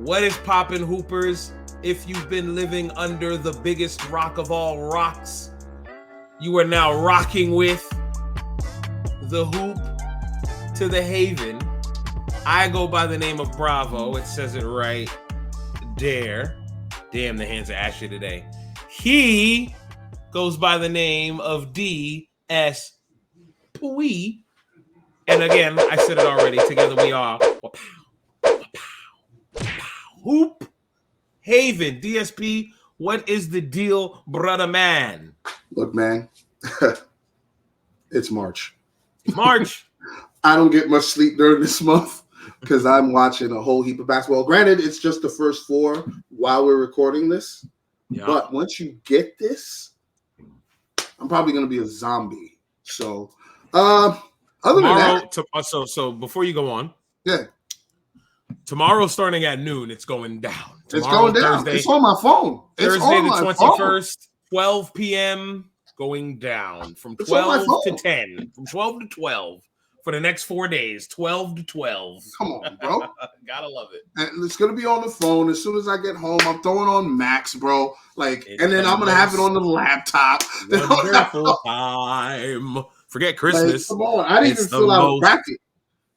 What is poppin', hoopers? If you've been living under the biggest rock of all rocks, you are now rocking with the hoop to the haven. I go by the name of Bravo. It says it right there. Damn, the hands are ashy today. He goes by the name of D.S. Pui. And again, I said it already. Together we are Hoop Haven. DSP, what is the deal, brother man? Look, man, it's March. March. I don't get much sleep during this month because I'm watching a whole heap of basketball. Granted, it's just the first 4 while we're recording this. Yeah. But once you get this, I'm probably going to be a zombie. So, other tomorrow, than that. So before you go on. Yeah. Tomorrow starting at noon, it's going down. It's going down. Thursday, it's on my phone. It's Thursday on the my 21st, phone. 12 p.m. going down from 12 to 10. From 12 to 12 for the next 4 days. 12 to 12. Come on, bro. Gotta love it. And it's gonna be on the phone as soon as I get home. I'm throwing on Max, bro. And then I'm gonna have it on the laptop. Wonderful time. Forget Christmas. Come on, I didn't even fill out a bracket.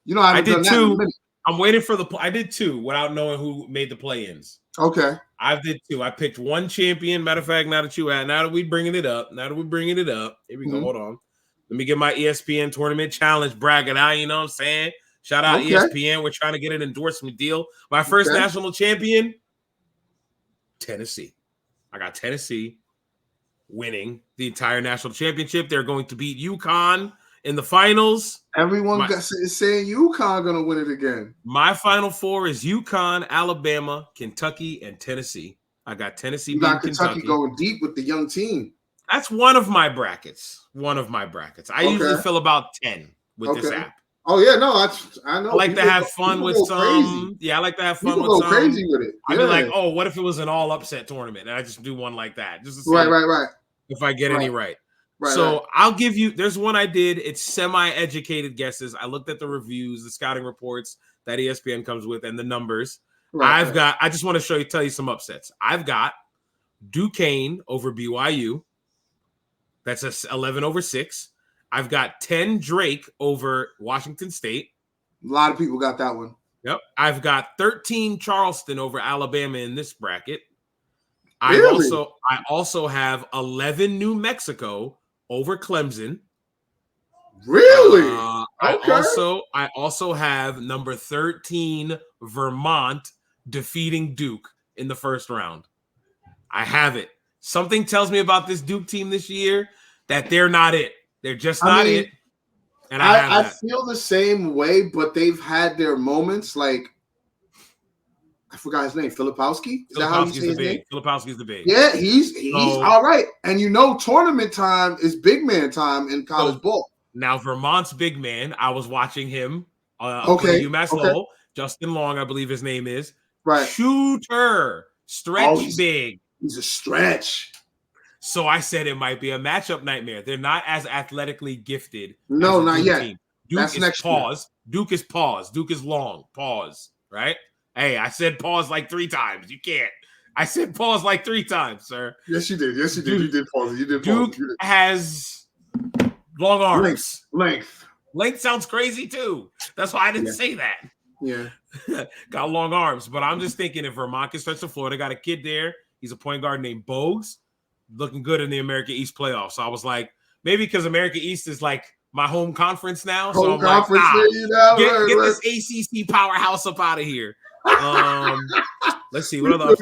You know, I did too. I'm waiting for I did 2 without knowing who made the play-ins. Okay. I did 2. I picked 1 champion. Matter of fact, now that we're bringing it up, here we go. Hold on. Let me get my ESPN tournament challenge bracket out. You know what I'm saying? Shout out ESPN. We're trying to get an endorsement deal. My first national champion, Tennessee. I got Tennessee winning the entire national championship. They're going to beat UConn in the finals. Everyone is saying UConn going to win it again. My final 4 is UConn, Alabama, Kentucky, and Tennessee. I got Tennessee. You got Kentucky going deep with the young team. That's one of my brackets. I usually fill about 10 with this app. Oh yeah, no, I know. I like to have fun with some. Crazy. Yeah, I like to have fun with some. Crazy with it. I'd be like, oh, what if it was an all upset tournament? And I just do one like that. Just to see right. If I get any right. So I'll give you, there's one I did. It's semi-educated guesses. I looked at the reviews, the scouting reports that ESPN comes with, and the numbers. I just want to tell you some upsets. I've got Duquesne over BYU. That's a 11/6. I've got 10 Drake over Washington State. A lot of people got that one. Yep. I've got 13 Charleston over Alabama in this bracket. Really? I also have 11 New Mexico over Clemson. Really? I also have number 13 Vermont defeating Duke in the first round. I have it. Something tells me about this Duke team this year that they're not it. They're just not it. And I feel the same way, but they've had their moments. Like, I forgot his name. Filipowski? Is that how you say his name? Filipowski's the big. Yeah, he's all right. And tournament time is big man time in college ball. Now, Vermont's big man, I was watching him UMass Lowell. Justin Long, I believe his name is. Right. Shooter. Stretch big. He's a stretch. So I said it might be a matchup nightmare. They're not as athletically gifted. No, not yet. Team. Duke is pause. Duke is pause. Duke is long. Pause. Right? Hey, I said pause like 3 times. You can't. I said pause like 3 times, sir. Yes, you did. Yes, you did. You did pause. Duke has long arms. Length sounds crazy too. That's why I didn't say that. Yeah. Got long arms. But I'm just thinking if Vermont can stretch the floor, they got a kid there. He's a point guard named Bogues, looking good in the American East playoffs. So I was like, maybe because American East is like my home conference now. So I'm like, get this ACC powerhouse up out of here. Let's see. What other?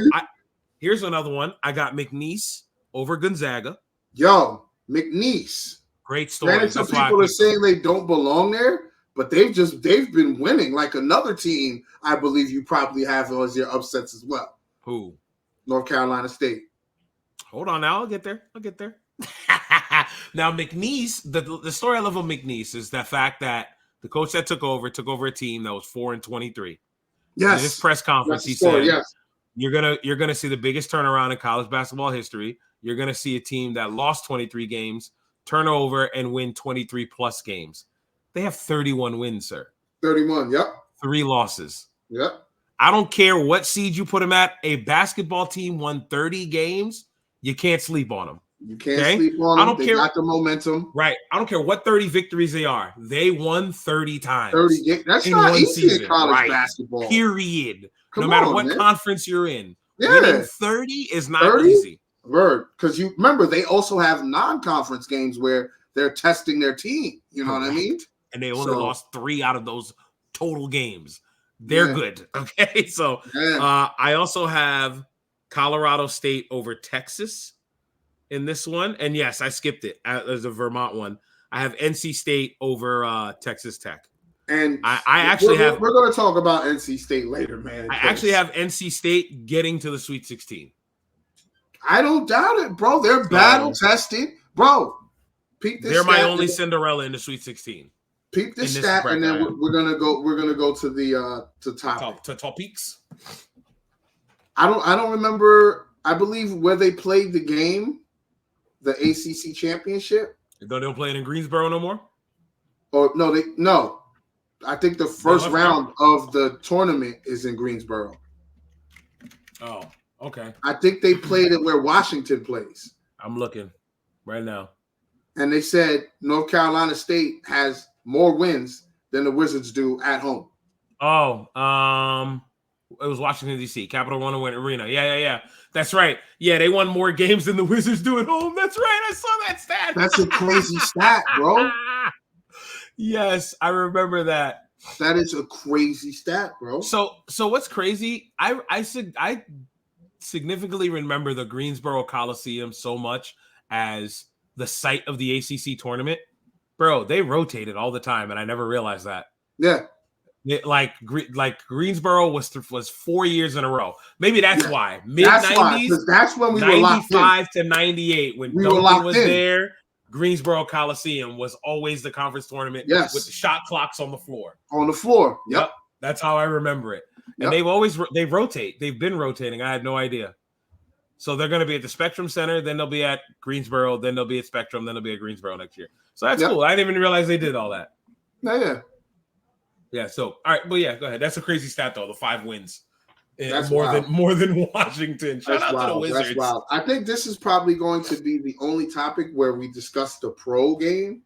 Here's another one. I got McNeese over Gonzaga. Yo, McNeese. Great story. Granted, some people are saying they don't belong there, but they've been winning. Like another team, I believe you probably have as your upsets as well. Who? North Carolina State. Hold on now. I'll get there. Now, McNeese, the story I love of McNeese is the fact that the coach that took over a team that was 4-23. Yes. In his press conference, he said, you're gonna see the biggest turnaround in college basketball history. You're gonna see a team that lost 23 games, turn over, and win 23 plus games. They have 31 wins, sir. 31, yep. 3 losses. Yep. I don't care what seed you put them at. A basketball team won 30 games. You can't sleep on them. You can't sleep on them. They got the momentum. Right. I don't care what 30 victories they are. They won 30 times. 30 games. That's not easy in college basketball. Period. No matter what conference you're in. Yeah. Winning 30 is not easy. Word. Because you remember, they also have non-conference games where they're testing their team. You know what I mean? And they only lost 3 out of those total games. They're good. Okay. So I also have Colorado State over Texas in this one. And yes, I skipped it as a Vermont one. I have NC State over Texas Tech. And I actually we're going to talk about NC State later, man. I actually have NC State getting to the Sweet 16. I don't doubt it, bro. They're battle tested, bro. They're my only Cinderella in the Sweet 16. Peep this stat, and then we're gonna go to the to topics. I don't remember. I believe where they played the game, the ACC championship. They don't play it in Greensboro no more. Or no. I think the first round of the tournament is in Greensboro. Oh, okay. I think they played it where Washington plays. I'm looking right now. And they said North Carolina State has more wins than the Wizards do at home. Oh, it was Washington, D.C., Capital One Arena. Yeah. That's right. Yeah, they won more games than the Wizards do at home. That's right. I saw that stat. That's a crazy stat, bro. Yes, I remember that. That is a crazy stat, bro. So what's crazy? I significantly remember the Greensboro Coliseum so much as the site of the ACC tournament. Bro, they rotated all the time, and I never realized that. Yeah. Like Greensboro was 4 years in a row. Maybe that's why. Mid-90s. That's when we were locked in. 95 to 98, when Duncan was there, Greensboro Coliseum was always the conference tournament with the shot clocks on the floor. On the floor. Yep. That's how I remember it. And they rotate. They've been rotating. I had no idea. So they're going to be at the Spectrum Center, then they'll be at Greensboro, then they'll be at Spectrum, then they'll be at Greensboro next year. So that's cool. I didn't even realize they did all that. Yeah. So all right, go ahead. That's a crazy stat though. The 5 wins. That's more than Washington. Shout out to the Wizards. That's wild. I think this is probably going to be the only topic where we discuss the pro game.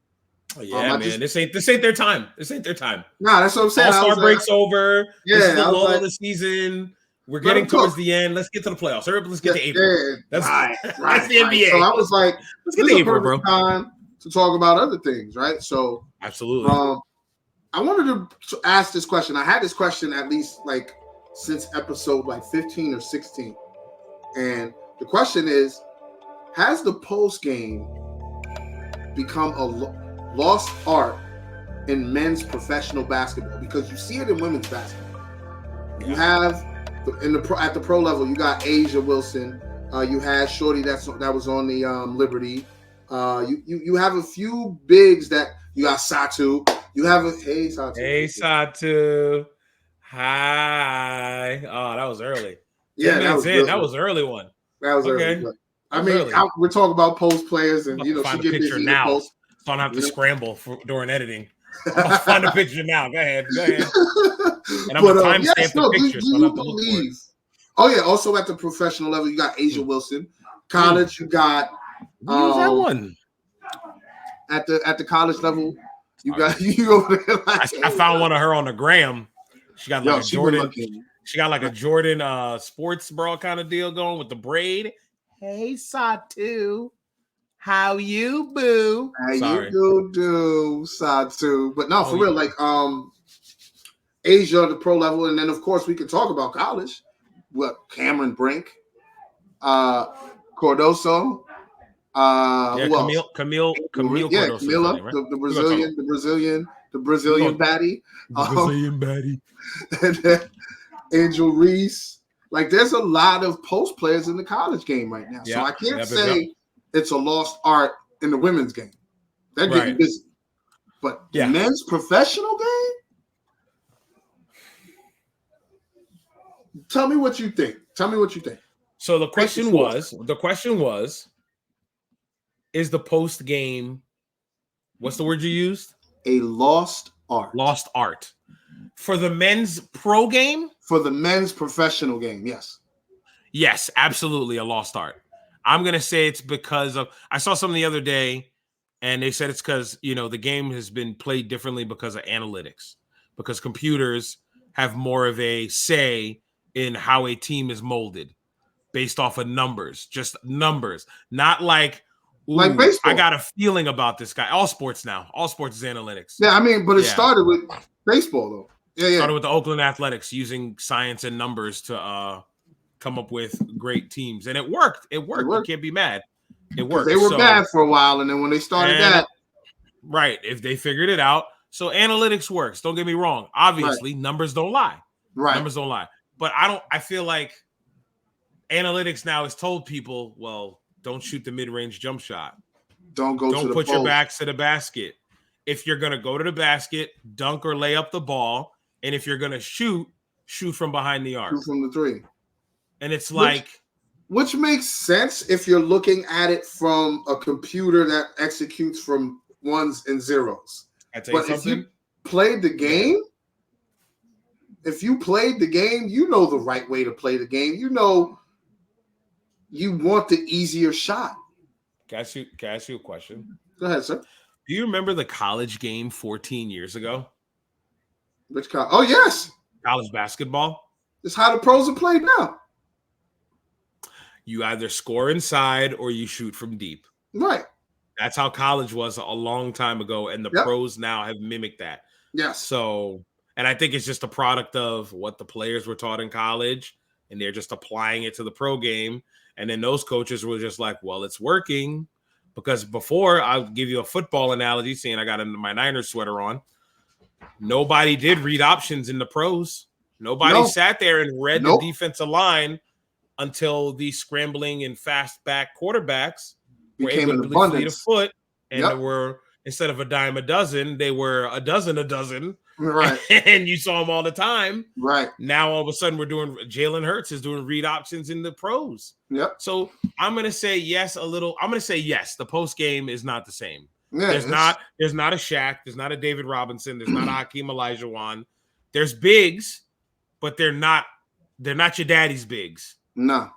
Oh, yeah, man. This ain't their time. Nah, that's what I'm saying. All-Star break's over. This is the lull of the season. We're getting towards the end. Let's get to the playoffs. Let's get to April. That's the NBA. So I was like, let's get to April, bro. Time to talk about other things, right? So absolutely. I wanted to ask this question. I had this question at least like since episode 15 or 16, and the question is: has the post game become a lost art in men's professional basketball? Because you see it in women's basketball. You have at the pro level, you got Asia Wilson. You had Shorty that was on the Liberty. You have a few bigs that you got Satu. You have Satu. Hey Satu. Hi. Oh, that was early. Yeah, that was an early one. That was early. I mean, we're talking about post players, and she get busy now. Post. So I don't have to scramble during editing. I'll find a picture now. Go ahead. And I'm going to timestamp the picture. Do you believe? Oh, yeah. Also at the professional level, you got Asia Wilson. College, you got. Who's that one? At the college level, you got you over there. I found one of her on the gram. She got like a Jordan. She got like a Jordan sports bra kind of deal going with the braid. Hey, Satu. How you, boo? How you do, Satu? But no, for real, like Asia, the pro level, and then of course we could talk about college. What Cameron Brink, Cardoso, Camille Cardoso, Camila, right? the Brazilian baddie, Brazilian baddie, and then Angel Reese. Like, there's a lot of post players in the college game right now, so I can't say it's a lost art in the women's game. They're getting busy. But men's professional game? Tell me what you think. So the question was, is the post game, what's the word you used? A lost art. Lost art. For the men's pro game? For the men's professional game, yes. Yes, absolutely a lost art. I'm going to say it's because of, I saw something the other day, and they said it's because, the game has been played differently because of analytics, because computers have more of a say in how a team is molded based off of numbers, just numbers, not like baseball. I got a feeling about this guy. All sports now. All sports is analytics. Yeah, I mean, but it started with baseball, though. Yeah. Started with the Oakland Athletics using science and numbers to come up with great teams. And it worked. It worked. You can't be mad. It worked. They were bad for a while, and then when they started that. Right. If they figured it out. So analytics works. Don't get me wrong. Obviously, numbers don't lie. Right. Numbers don't lie. But I feel like analytics now has told people, well, don't shoot the mid-range jump shot. Don't put your backs to the basket. If you're going to go to the basket, dunk or lay up the ball. And if you're going to shoot from behind the arc. Shoot from the three. And it's which makes sense if you're looking at it from a computer that executes from ones and zeros. But if you played the game, you know the right way to play the game. You know you want the easier shot. Can I ask you a question? Go ahead, sir. Do you remember the college game 14 years ago? Which college? Oh, yes. College basketball. It's how the pros are played now. You either score inside or you shoot from deep. Right. That's how college was a long time ago, and the pros now have mimicked that. Yes. So, and I think it's just a product of what the players were taught in college, and they're just applying it to the pro game. And then those coaches were just like, well, it's working. Because before, I'll give you a football analogy, seeing I got my Niners sweater on. Nobody did read options in the pros. Nobody sat there and read the defensive line until the scrambling and fast back quarterbacks were able to fleet a foot. And there were, instead of a dime a dozen, they were a dozen. Right. And you saw them all the time. Right. Now, all of a sudden, we're doing Jalen Hurts is doing read options in the pros. Yep. So I'm going to say yes, I'm going to say yes. The post game is not the same. Yeah, there's not a Shaq. There's not a David Robinson. There's not a Hakeem Olajuwon. There's bigs, but they're not your daddy's bigs. No.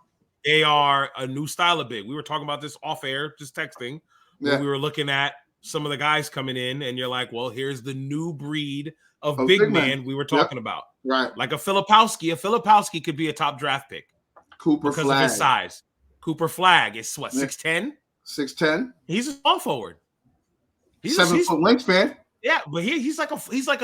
They are a new style of big. We were talking about this off air, just texting. When we were looking at some of the guys coming in, and you're like, well, here's the new breed of big man we were talking about. Right. Like a Filipowski. A Filipowski could be a top draft pick. Cooper because Flagg. Of his size. Cooper Flagg is what, 6'10"? 6'10". He's a small forward. He's 7 foot wingspan. Yeah, but he's like a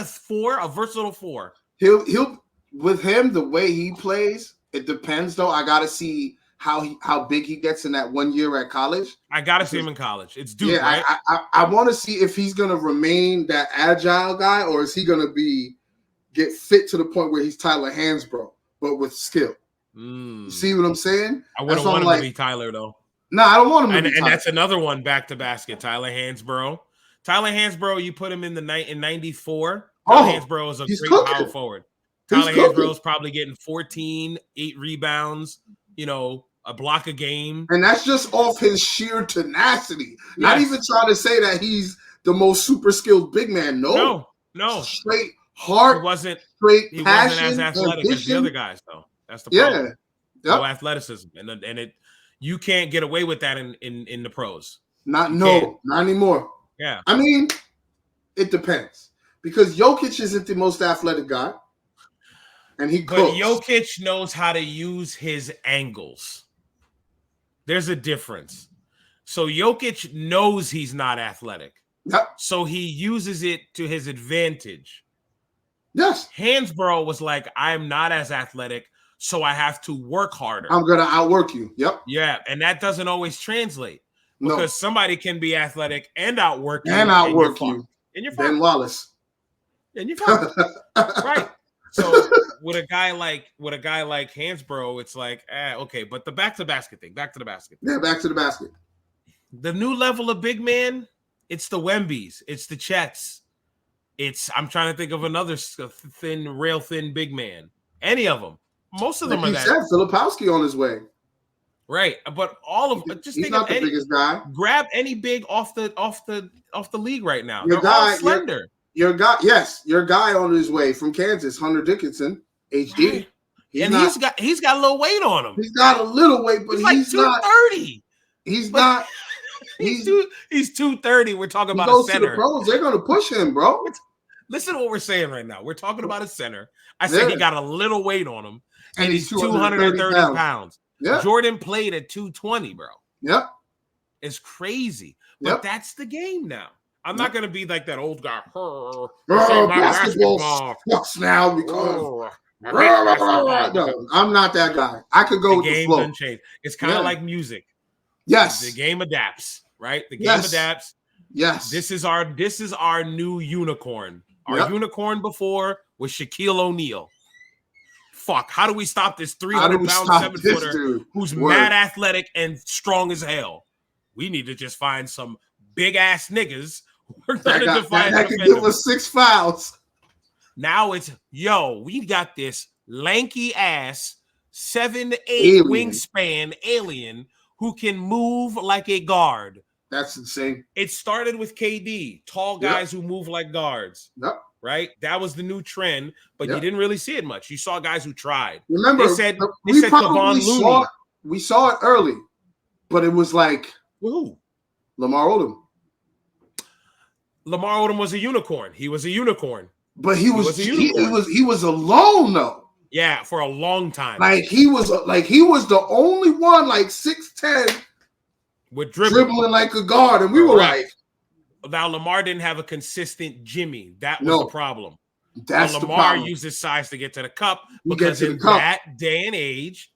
4, a versatile 4. He'll with him, the way he plays, it depends though. I gotta see how big he gets in that 1 year at college. I gotta see him in college. It's Duke, right? I want to see if he's gonna remain that agile guy, or is he gonna get fit to the point where he's Tyler Hansbrough, but with skill. You see what I'm saying? I wouldn't want him to be Tyler though. No, I don't want him to be Tyler. And that's another one back to basket. Tyler Hansbrough. You put him in 94. Tyler Hansbrough is a great power forward. Tyler Hansbrough is probably getting 14, 8 rebounds, a block a game. And that's just off his sheer tenacity. Yes. Not even trying to say that he's the most super skilled big man. No. Straight heart. He wasn't passion, as athletic as the other guys, though. That's the problem. No athleticism. And you can't get away with that in the pros. Not anymore. Yeah. I mean, it depends. Because Jokic isn't the most athletic guy. And But Jokic knows how to use his angles. There's a difference. So Jokic knows he's not athletic. Yep. So he uses it to his advantage. Yes. Hansbrough was like, I'm not as athletic, so I have to work harder. I'm going to outwork you. Yep. Yeah, and that doesn't always translate. Because somebody can be athletic and outwork you. And outwork you. And you're fine. Ben Wallace. And you're fine. Right. So with a guy like Hansbrough, it's like, okay, but the back to the basket thing. Back to the basket. Yeah, back to the basket. The new level of big man, it's the Wembys, it's the Chets. I'm trying to think of another rail thin big man. Any of them. Most of them are that. You said Filipowski on his way. Right, but all of just he's think not of the biggest guy. Grab any big off the league right now. They're all slender. Your guy on his way from Kansas, Hunter Dickinson, HD. Right. He's got a little weight on him. He's got a little weight, but he's like 230. He's not. He's 230. We're talking about a center. To the pros, they're gonna push him, bro. Listen to what we're saying right now. We're talking about a center. I said he got a little weight on him, and he's 230 pounds. Yeah. Jordan played at 220, bro. Yep. It's crazy. But that's the game now. I'm not gonna be like that old guy. Basketball sucks now because no, I'm not that guy. I could go with the flow. Unchanged. It's kind of like music. Yes. The game adapts, right? The game adapts. Yes. This is our new unicorn. Our unicorn before was Shaquille O'Neal. Fuck, how do we stop this 300-pound 7-footer who's mad athletic and strong as hell? We need to just find some big-ass niggas who are going to define that can give us 6 fouls. Now it's, we got this lanky-ass 7'8" wingspan alien who can move like a guard. That's insane. It started with KD, tall guys who move like guards. Yep. Right? That was the new trend, but you didn't really see it much. You saw guys who tried. Remember, they said Kevon Looney. We saw it early, but it was like who? Lamar Odom. Lamar Odom was a unicorn. He was a unicorn. But he was alone though. Yeah, for a long time. He was the only one 6'10" with dribbling like a guard, and we were like. Now, Lamar didn't have a consistent Jimmy. That was the problem. That's Lamar the problem. uses size to get to the cup because in that day and age,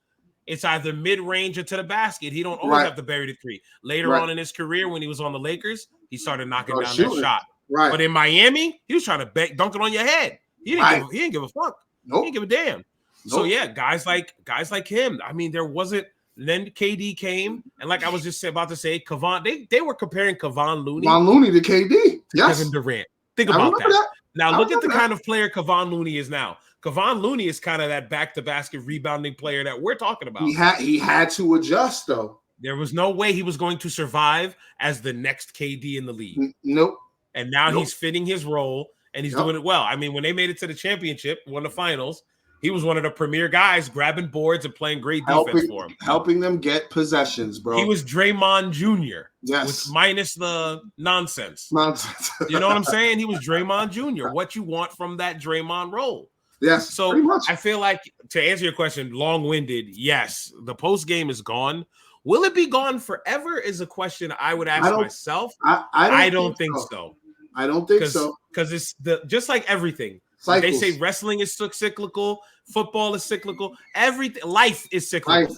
it's either mid-range or to the basket. He don't always have to bury the three. Later on in his career, when he was on the Lakers, he started knocking down that shot. Right. But in Miami, he was trying to dunk it on your head. He didn't give a fuck. Nope. He didn't give a damn. Nope. So guys like him. I mean, there wasn't. Then KD came, and like I was just about to say, Kevon. They were comparing Kevon Looney to KD. Yes. Kevin Durant. Think about that. Now look at the kind of player Kevon Looney is now. Kevon Looney is kind of that back-to-basket rebounding player that we're talking about. He had to adjust though. There was no way he was going to survive as the next KD in the league. Nope. And now he's fitting his role, and he's doing it well. I mean, when they made it to the championship, won the finals. He was one of the premier guys grabbing boards and playing great defense for him. Helping them get possessions, bro. He was Draymond Jr. Yes. Minus the nonsense. You know what I'm saying? He was Draymond Jr. What you want from that Draymond role. Yes. So I feel like, to answer your question, long-winded, yes, the post game is gone. Will it be gone forever is a question I would ask myself. I don't think so. I don't think so. Because it's just like everything. Cycles. They say wrestling is cyclical, football is cyclical, everything, life is cyclical.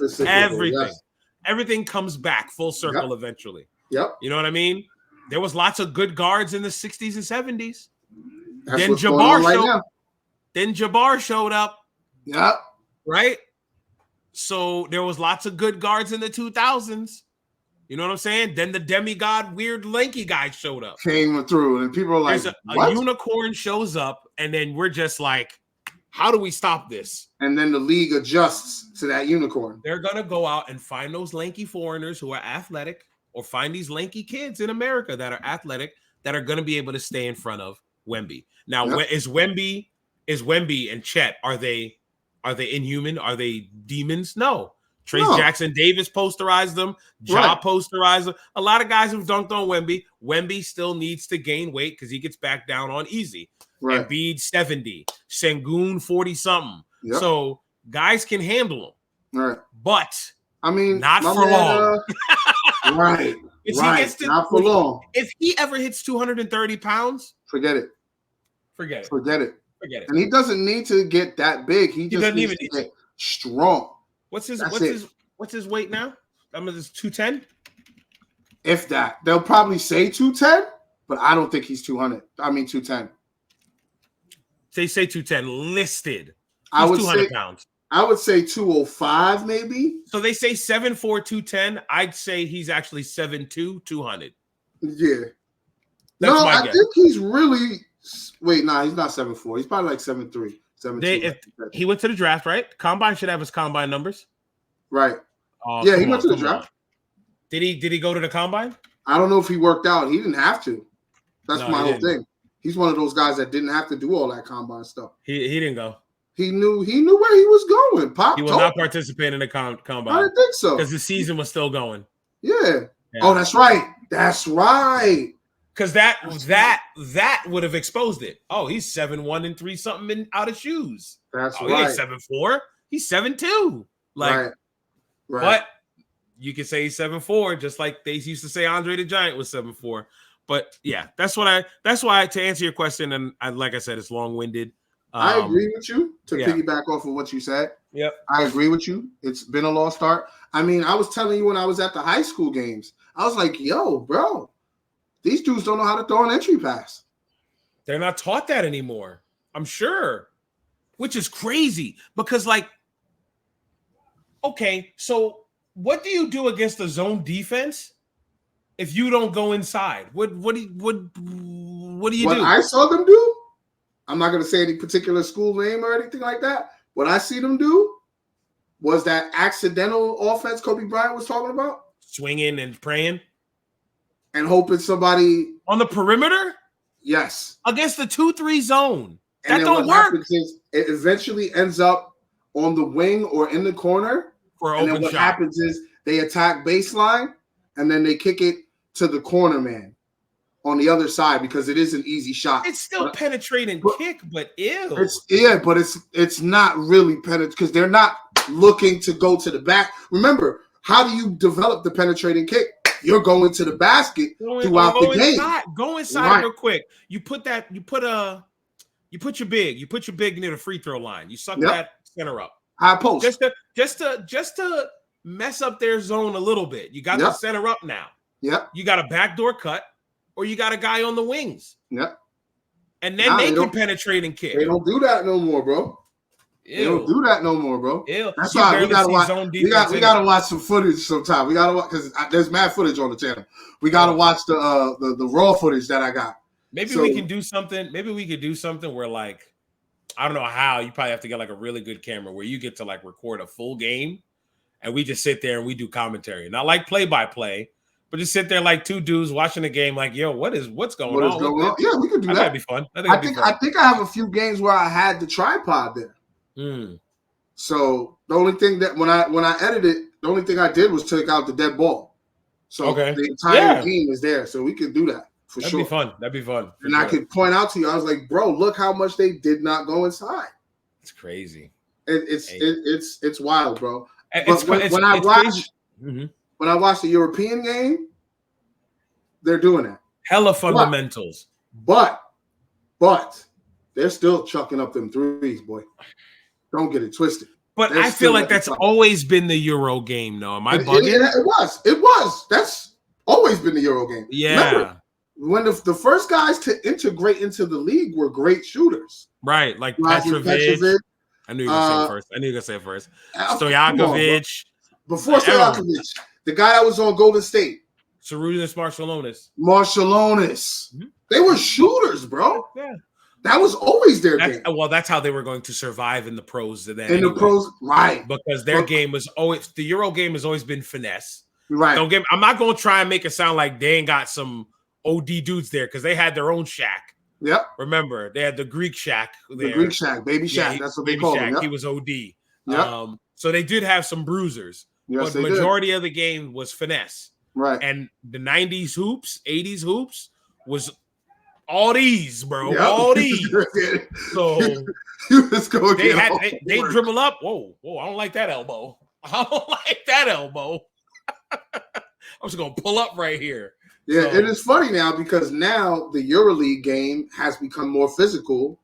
Everything comes back full circle eventually. Yep. You know what I mean? There was lots of good guards in the 60s and 70s. Then Jabbar showed up. Yep. Right? So there was lots of good guards in the 2000s. You know what I'm saying? Then the demigod, weird, lanky guy showed up. Came through, and people are like, a unicorn shows up, and then we're just like, how do we stop this? And then the league adjusts to that unicorn. They're going to go out and find those lanky foreigners who are athletic, or find these lanky kids in America that are athletic that are going to be able to stay in front of Wemby. Now, is Wemby and Chet, are they inhuman? Are they demons? No. Trace Jackson Davis posterized them. Ja posterized them. A lot of guys have dunked on Wemby. Wemby still needs to gain weight because he gets back down on easy. Right. Embiid 70, Sengun 40-something. Yep. So guys can handle him. Right. But I mean, not for long. Right. Not for long. If he ever hits 230 pounds, forget it. Forget it. And he doesn't need to get that big. He just needs to get strong. What's his weight now? I mean, it's 210. If that, they'll probably say 210, but I don't think he's 200. I mean 210. They say 210 listed. I would 200 say, pounds. I would say 205 maybe. So they say 7'4", 210. I'd say he's actually 7'2", 200. Yeah. I think he's really. Wait, nah, he's not 7'4". He's probably like 7'3". He went to the draft, right? Combine should have his combine numbers. Right. Yeah, he went to the draft. Did he go to the combine? I don't know if he worked out. He didn't have to. That's my whole thing. He's one of those guys that didn't have to do all that combine stuff. He didn't go. He knew where he was going. Pop. He will not participate in the combine. I didn't think so because the season was still going. Yeah. Oh, that's right. That's right. Because that would have exposed it. Oh, he's 7'1" and 3 something out of shoes. That's right. He ain't 7'4". He's 7'2". Like, right. But you can say he's 7'4", just like they used to say Andre the Giant was 7'4". But yeah, that's why to answer your question, and like I said, it's long-winded. I agree with you. To piggyback off of what you said. Yep. I agree with you. It's been a lost start. I mean, I was telling you when I was at the high school games, I was like, yo, bro, these dudes don't know how to throw an entry pass. They're not taught that anymore, I'm sure, which is crazy because, like, okay, so what do you do against the zone defense if you don't go inside? What do you do? What I saw them do, I'm not going to say any particular school name or anything like that. What I see them do was that accidental offense Kobe Bryant was talking about. Swinging and praying. And hoping somebody. On the perimeter? Yes. Against the 2-3 zone. And that don't work. Is it eventually ends up on the wing or in the corner. For an and open then what shot. happens is they attack baseline and then they kick it to the corner man on the other side because it is an easy shot. It's still penetrating kick, but ew. But it's not really penetrating because they're not looking to go to the back. Remember, how do you develop the penetrating kick? You're going to the basket throughout the game. Go inside real quick. You put your big near the free throw line. You suck that center up. High post. Just to mess up their zone a little bit. You got the center up now. Yep. You got a backdoor cut, or you got a guy on the wings. Yep. And then they can penetrate and kick. They don't do that no more, bro. Ew. They don't do that no more, bro. Ew. That's why we gotta watch. We gotta watch some footage sometime. We gotta watch because there's mad footage on the channel. We gotta watch the raw footage that I got. Maybe we can do something. Maybe we could do something where, like, I don't know how. You probably have to get like a really good camera where you get to like record a full game, and we just sit there and we do commentary, not like play by play, but just sit there like two dudes watching the game. Like, yo, what's going on? Yeah, we could do that. That'd be fun. I think I have a few games where I had the tripod there. So the only thing that when I edited, the only thing I did was take out the dead ball. So the entire game is there. So we could do that for sure. That'd be fun. And I could point out to you, I was like, bro, look how much they did not go inside. It's crazy. It's wild, bro. But when I watch the European game, they're doing that. Hella fundamentals. But they're still chucking up them threes, boy. Don't get it twisted. But I feel like that's always been the Euro game, though. Am I bugging? It was. That's always been the Euro game. Yeah. Remember, when the first guys to integrate into the league were great shooters. Right, like Petrovic. I knew you were going to say it first. Stojakovic. Before Stojakovic, the guy that was on Golden State. Sarunas Marciulionis. Mm-hmm. They were shooters, bro. Yeah. That was always their game. Well, that's how they were going to survive in the pros. The pros, right. Because their game was always, the Euro game has always been finesse. Right. I'm not going to try and make it sound like they ain't got some OD dudes there because they had their own Shaq. Yep. Remember, they had the Greek Shaq there. The Greek Shaq, baby Shaq. That's what they call him. Yep. He was OD. Yep. So they did have some bruisers. Yes, but the majority of the game was finesse. Right. And the 90s hoops, 80s hoops was all these, bro. Yep. All these. So they dribble up. Whoa, I don't like that elbow. I don't like that elbow. I'm just gonna pull up right here. Yeah, it is funny now because now the EuroLeague game has become more physical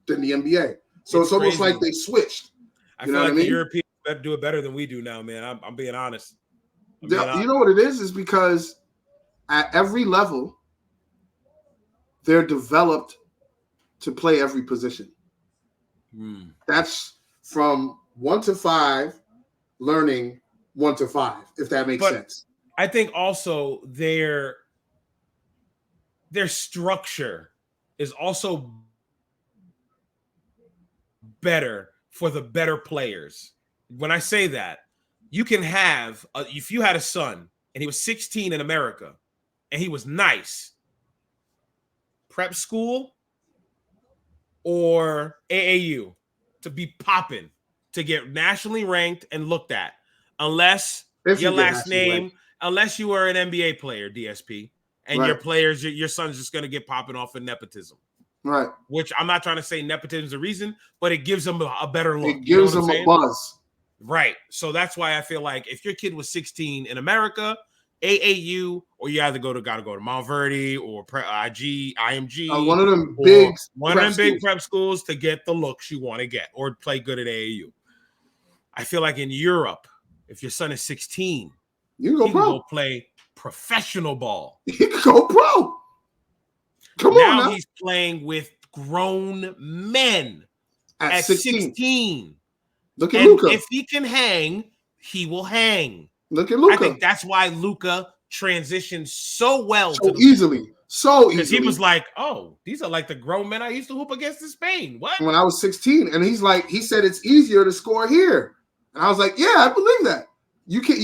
than the NBA. So it's almost like they switched. I feel like the Europeans better do it better than we do now, man. I'm being honest. You know what it is because at every level, they're developed to play every position. That's from 1 to 5, learning 1 to 5, if that makes sense. I think also their structure is also better for the better players. When I say that, you can have, if you had a son and he was 16 in America and he was nice, prep school, or AAU to be popping, to get nationally ranked and looked at, unless If your you get last nationally name, ranked. unless you were an NBA player, DSP, and Right. your players, your son's just going to get popping off of nepotism. Right. Which I'm not trying to say nepotism is a reason, but it gives them a better look. It gives them a buzz. Right. So that's why I feel like if your kid was 16 in America, AAU, or you either gotta go to Mount Verde or IMG, One of them big prep schools to get the looks you want to get or play good at AAU. I feel like in Europe, if your son is 16, you can go play professional ball. He can go pro. Come on now. He's playing with grown men at 16. Look at Luka. If he can hang, he will hang. Look at Luka. I think that's why Luka transitioned so well. So easily. Because he was like, oh, these are like the grown men I used to hoop against in Spain. What? When I was 16. And he said it's easier to score here. And I was like, yeah, I believe that. You can't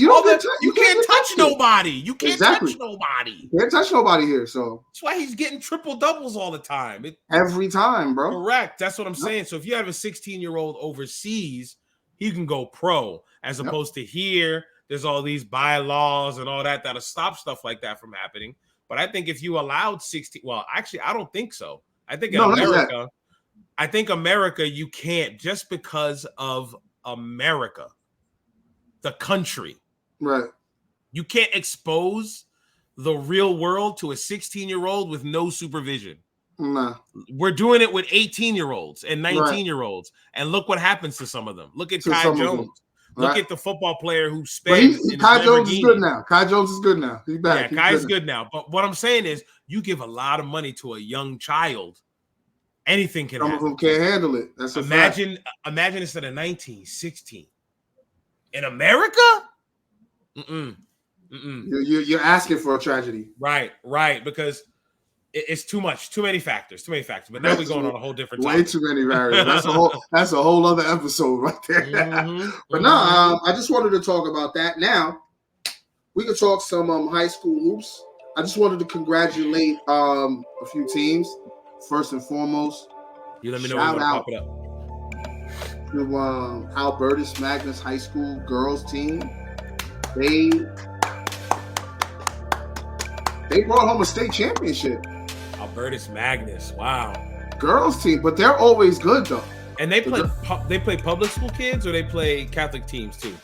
touch nobody. You can't touch nobody. You can't touch nobody here. So that's why he's getting triple doubles all the time. Every time, bro. Correct. That's what I'm saying. So if you have a 16-year-old overseas, he can go pro, as opposed to here. There's all these bylaws and all that'll stop stuff like that from happening. But I think if you allowed 16, well, actually, I don't think so. I think in America, you can't, just because of America. The country. Right. You can't expose the real world to a 16-year-old with no supervision. Nah. We're doing it with 18-year-olds and 19-year-olds. And look what happens to some of them. Look at Kai Jones. Look at the football player who spent. Kai Jones is good now. Kai Jones is good now. He's back. Yeah, Kai's good now. But what I'm saying is, you give a lot of money to a young child, anything can happen. Some of them can't handle it. That's imagine instead of 19, 16. In America? You're asking for a tragedy. Right, because it's too many factors. But now we're going on a whole different topic. Way too many variables. That's a whole other episode right there. But I just wanted to talk about that. Now, we could talk some high school hoops. I just wanted to congratulate a few teams. First and foremost, you let me know when you want to pop it up. The Albertus Magnus High School girls team, they brought home a state championship. Albertus Magnus, wow. Girls team, but they're always good though. And they play public school kids, or they play Catholic teams too?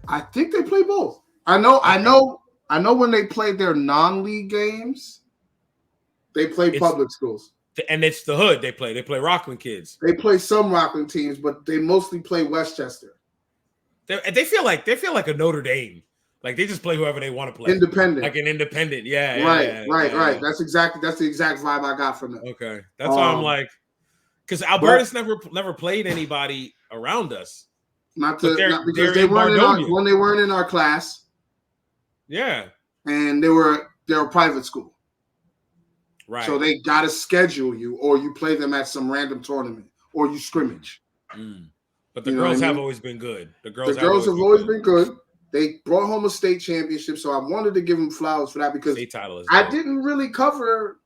I think they play both. I know when they played their non-league games, they play public schools. And it's the hood they play. They play Rockland kids. They play some Rockland teams, but they mostly play Westchester. They feel like a Notre Dame. Like they just play whoever they want to play. Independent. Like an independent. Yeah. Right. That's the exact vibe I got from them. Okay. That's why I'm like, because Albertus never played anybody around us. Because they weren't in our class. Yeah. And they're a private school. Right. So they got to schedule you, or you play them at some random tournament, or you scrimmage. But the girls have always been good. The girls have always been good. They brought home a state championship, so I wanted to give them flowers for that, because I didn't really cover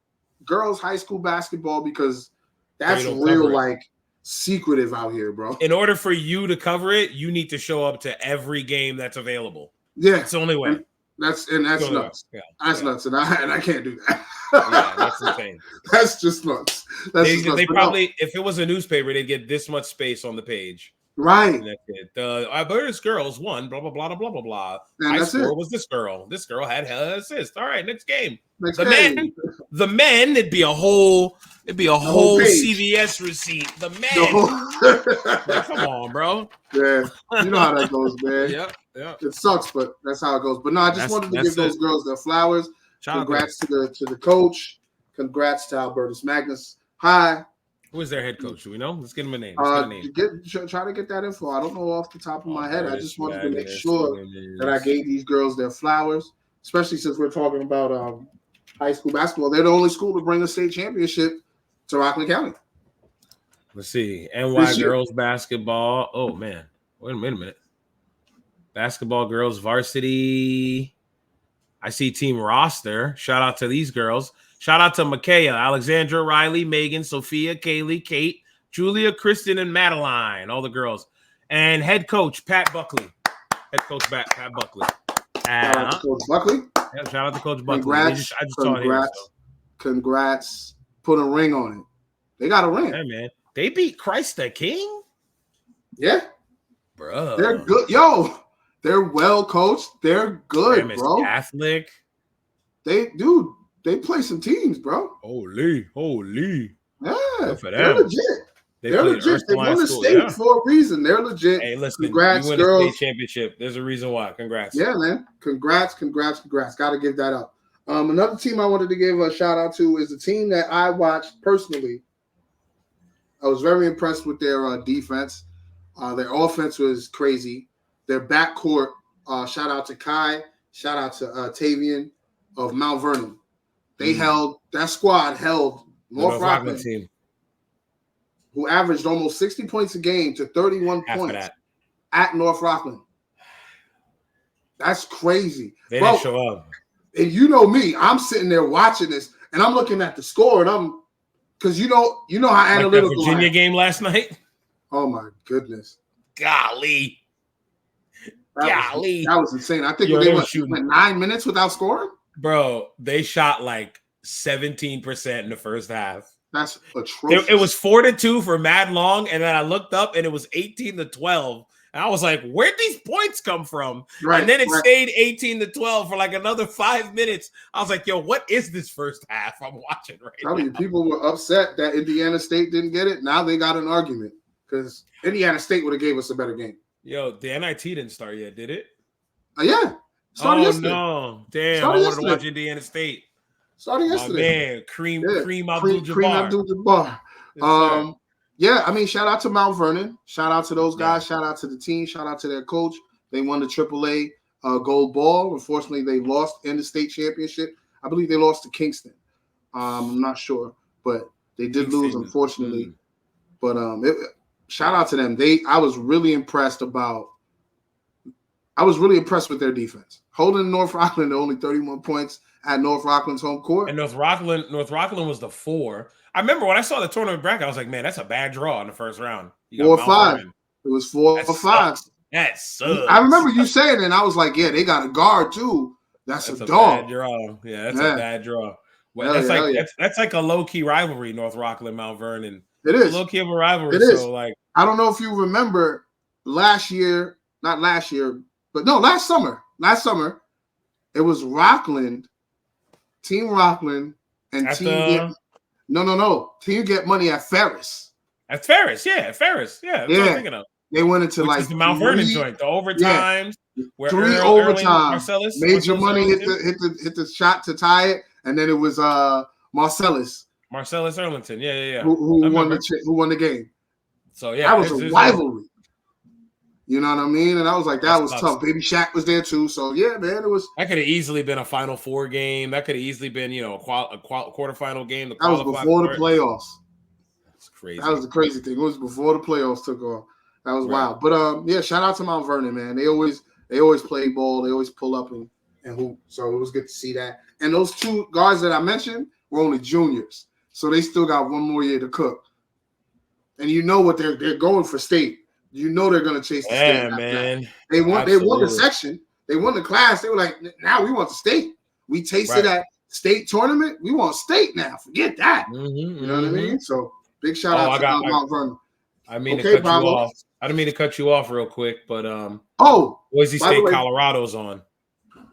girls high school basketball because that's real secretive out here, bro. In order for you to cover it, you need to show up to every game that's available. Yeah, it's the only way. That's nuts. Yeah. That's nuts, and I can't do that. Yeah, that's insane. That's just nuts. They probably, if it was a newspaper, they'd get this much space on the page. Right. And that's it. The Albertus girls won. Blah blah blah blah blah blah. High score was this girl. This girl had her assist. All right, next game. The men. It'd be a whole CVS receipt. The men. Come on, bro. Yeah, you know how that goes, man. Yeah. It sucks, but that's how it goes. But no, I just wanted to give those girls their flowers. Congrats to the coach. Congrats to Albertus Magnus. Hi. Who is their head coach? Do we know? Let's get him a name. Try to get that info. I don't know off the top of my head. I just wanted to make sure that I gave these girls their flowers, especially since we're talking about high school basketball. They're the only school to bring a state championship to Rockland County. Let's see. NY girls basketball. Oh, man. Wait a minute. Basketball girls varsity. I see team roster. Shout out to these girls. Shout out to Micaiah, Alexandra, Riley, Megan, Sophia, Kaylee, Kate, Julia, Kristen, and Madeline, all the girls. And head coach, Pat Buckley. Head coach, Pat Buckley. Shout out to Coach Buckley. Yeah, shout out to Coach Buckley. Congrats. I just saw it here. So. Congrats. Put a ring on it. They got a ring. Yeah, man. They beat Christ the King? Yeah. Bro. They're good. Yo, they're well coached. They're good, bro. Catholic. They play some teams, bro. Holy. Yeah. Good for them. They're legit. They're legit. They won the state for a reason. They're legit. Hey, listen, congrats, you win girls. a state championship. There's a reason why. Congrats. Yeah, man. Congrats. Got to give that up. Another team I wanted to give a shout out to is a team that I watched personally. I was very impressed with their defense. Their offense was crazy. Their backcourt, shout out to Kai, shout out to Tavian of Mount Vernon. They held North Rockland team, who averaged almost 60 points a game to 31 points at North Rockland. That's crazy. They didn't show up. And you know me, I'm sitting there watching this, and I'm looking at the score, and because you know how analytical. Like the Virginia game last night. Oh my goodness! Golly, that was insane. I think they went 9 minutes without scoring. Bro, they shot like 17% in the first half. That's atrocious. It was 4-2 for mad long, and then I looked up and it was 18-12. And I was like, where'd these points come from? Right, and then it stayed 18-12 for like another 5 minutes. I was like, yo, what is this first half I'm watching right now? I mean, people were upset that Indiana State didn't get it. Now they got an argument because Indiana State would have gave us a better game. Yo, the NIT didn't start yet, did it? Yeah. Started yesterday. No. Damn, I wanted to watch Indiana State. Started yesterday. Man, Cream Abdul-Jabbar. Yeah, I mean, shout out to Mount Vernon. Shout out to those guys. Shout out to the team. Shout out to their coach. They won the AAA gold ball. Unfortunately, they lost in the state championship. I believe they lost to Kingston. I'm not sure, but they did lose, unfortunately. But shout out to them. I was really impressed with their defense. Holding North Rockland to only 31 points at North Rockland's home court. And North Rockland was the 4. I remember when I saw the tournament bracket, I was like, man, that's a bad draw in the first round. 4 or 5. It was 4 or 5. That sucks. I remember you saying it, and I was like, yeah, they got a guard too. That's a dog. Bad draw. Yeah, that's a bad draw. Well, that's like a low-key rivalry, North Rockland, Mount Vernon. It is. It's a low-key of a rivalry. It is. So, like, I don't know if you remember last summer. Last summer, it was Rockland, Team Rockland, and Team Get Money at Ferris. At Ferris, yeah. That's what I'm thinking of. They went into the Mount Vernon joint, the overtimes. Where 3 overtimes. Major Money hit the shot to tie it, and then it was Marcellus Erlington, yeah. Who won the game? So yeah, that was a rivalry. You know what I mean? And I was like, that was tough. Baby Shaq was there too. So yeah, man, it was. That could have easily been a Final Four game. That could have easily been, a quarterfinal game. That was before the playoffs. That's crazy. That was the crazy thing. It was before the playoffs took off. That was wild. But yeah, shout out to Mount Vernon, man. They always play ball. They always pull up and hoop. So it was good to see that. And those 2 guards that I mentioned were only juniors, so they still got 1 more year to cook. And you know what they're going for state. You know they're going to chase the state. Yeah, man. They won the section. They won the class. They were like, now we want the state. We tasted that state tournament. We want state now. Forget that. You know what I mean? So big shout out to Mount Vernon. I mean to cut you off. I didn't mean to cut you off real quick, but Boise State, Colorado's on.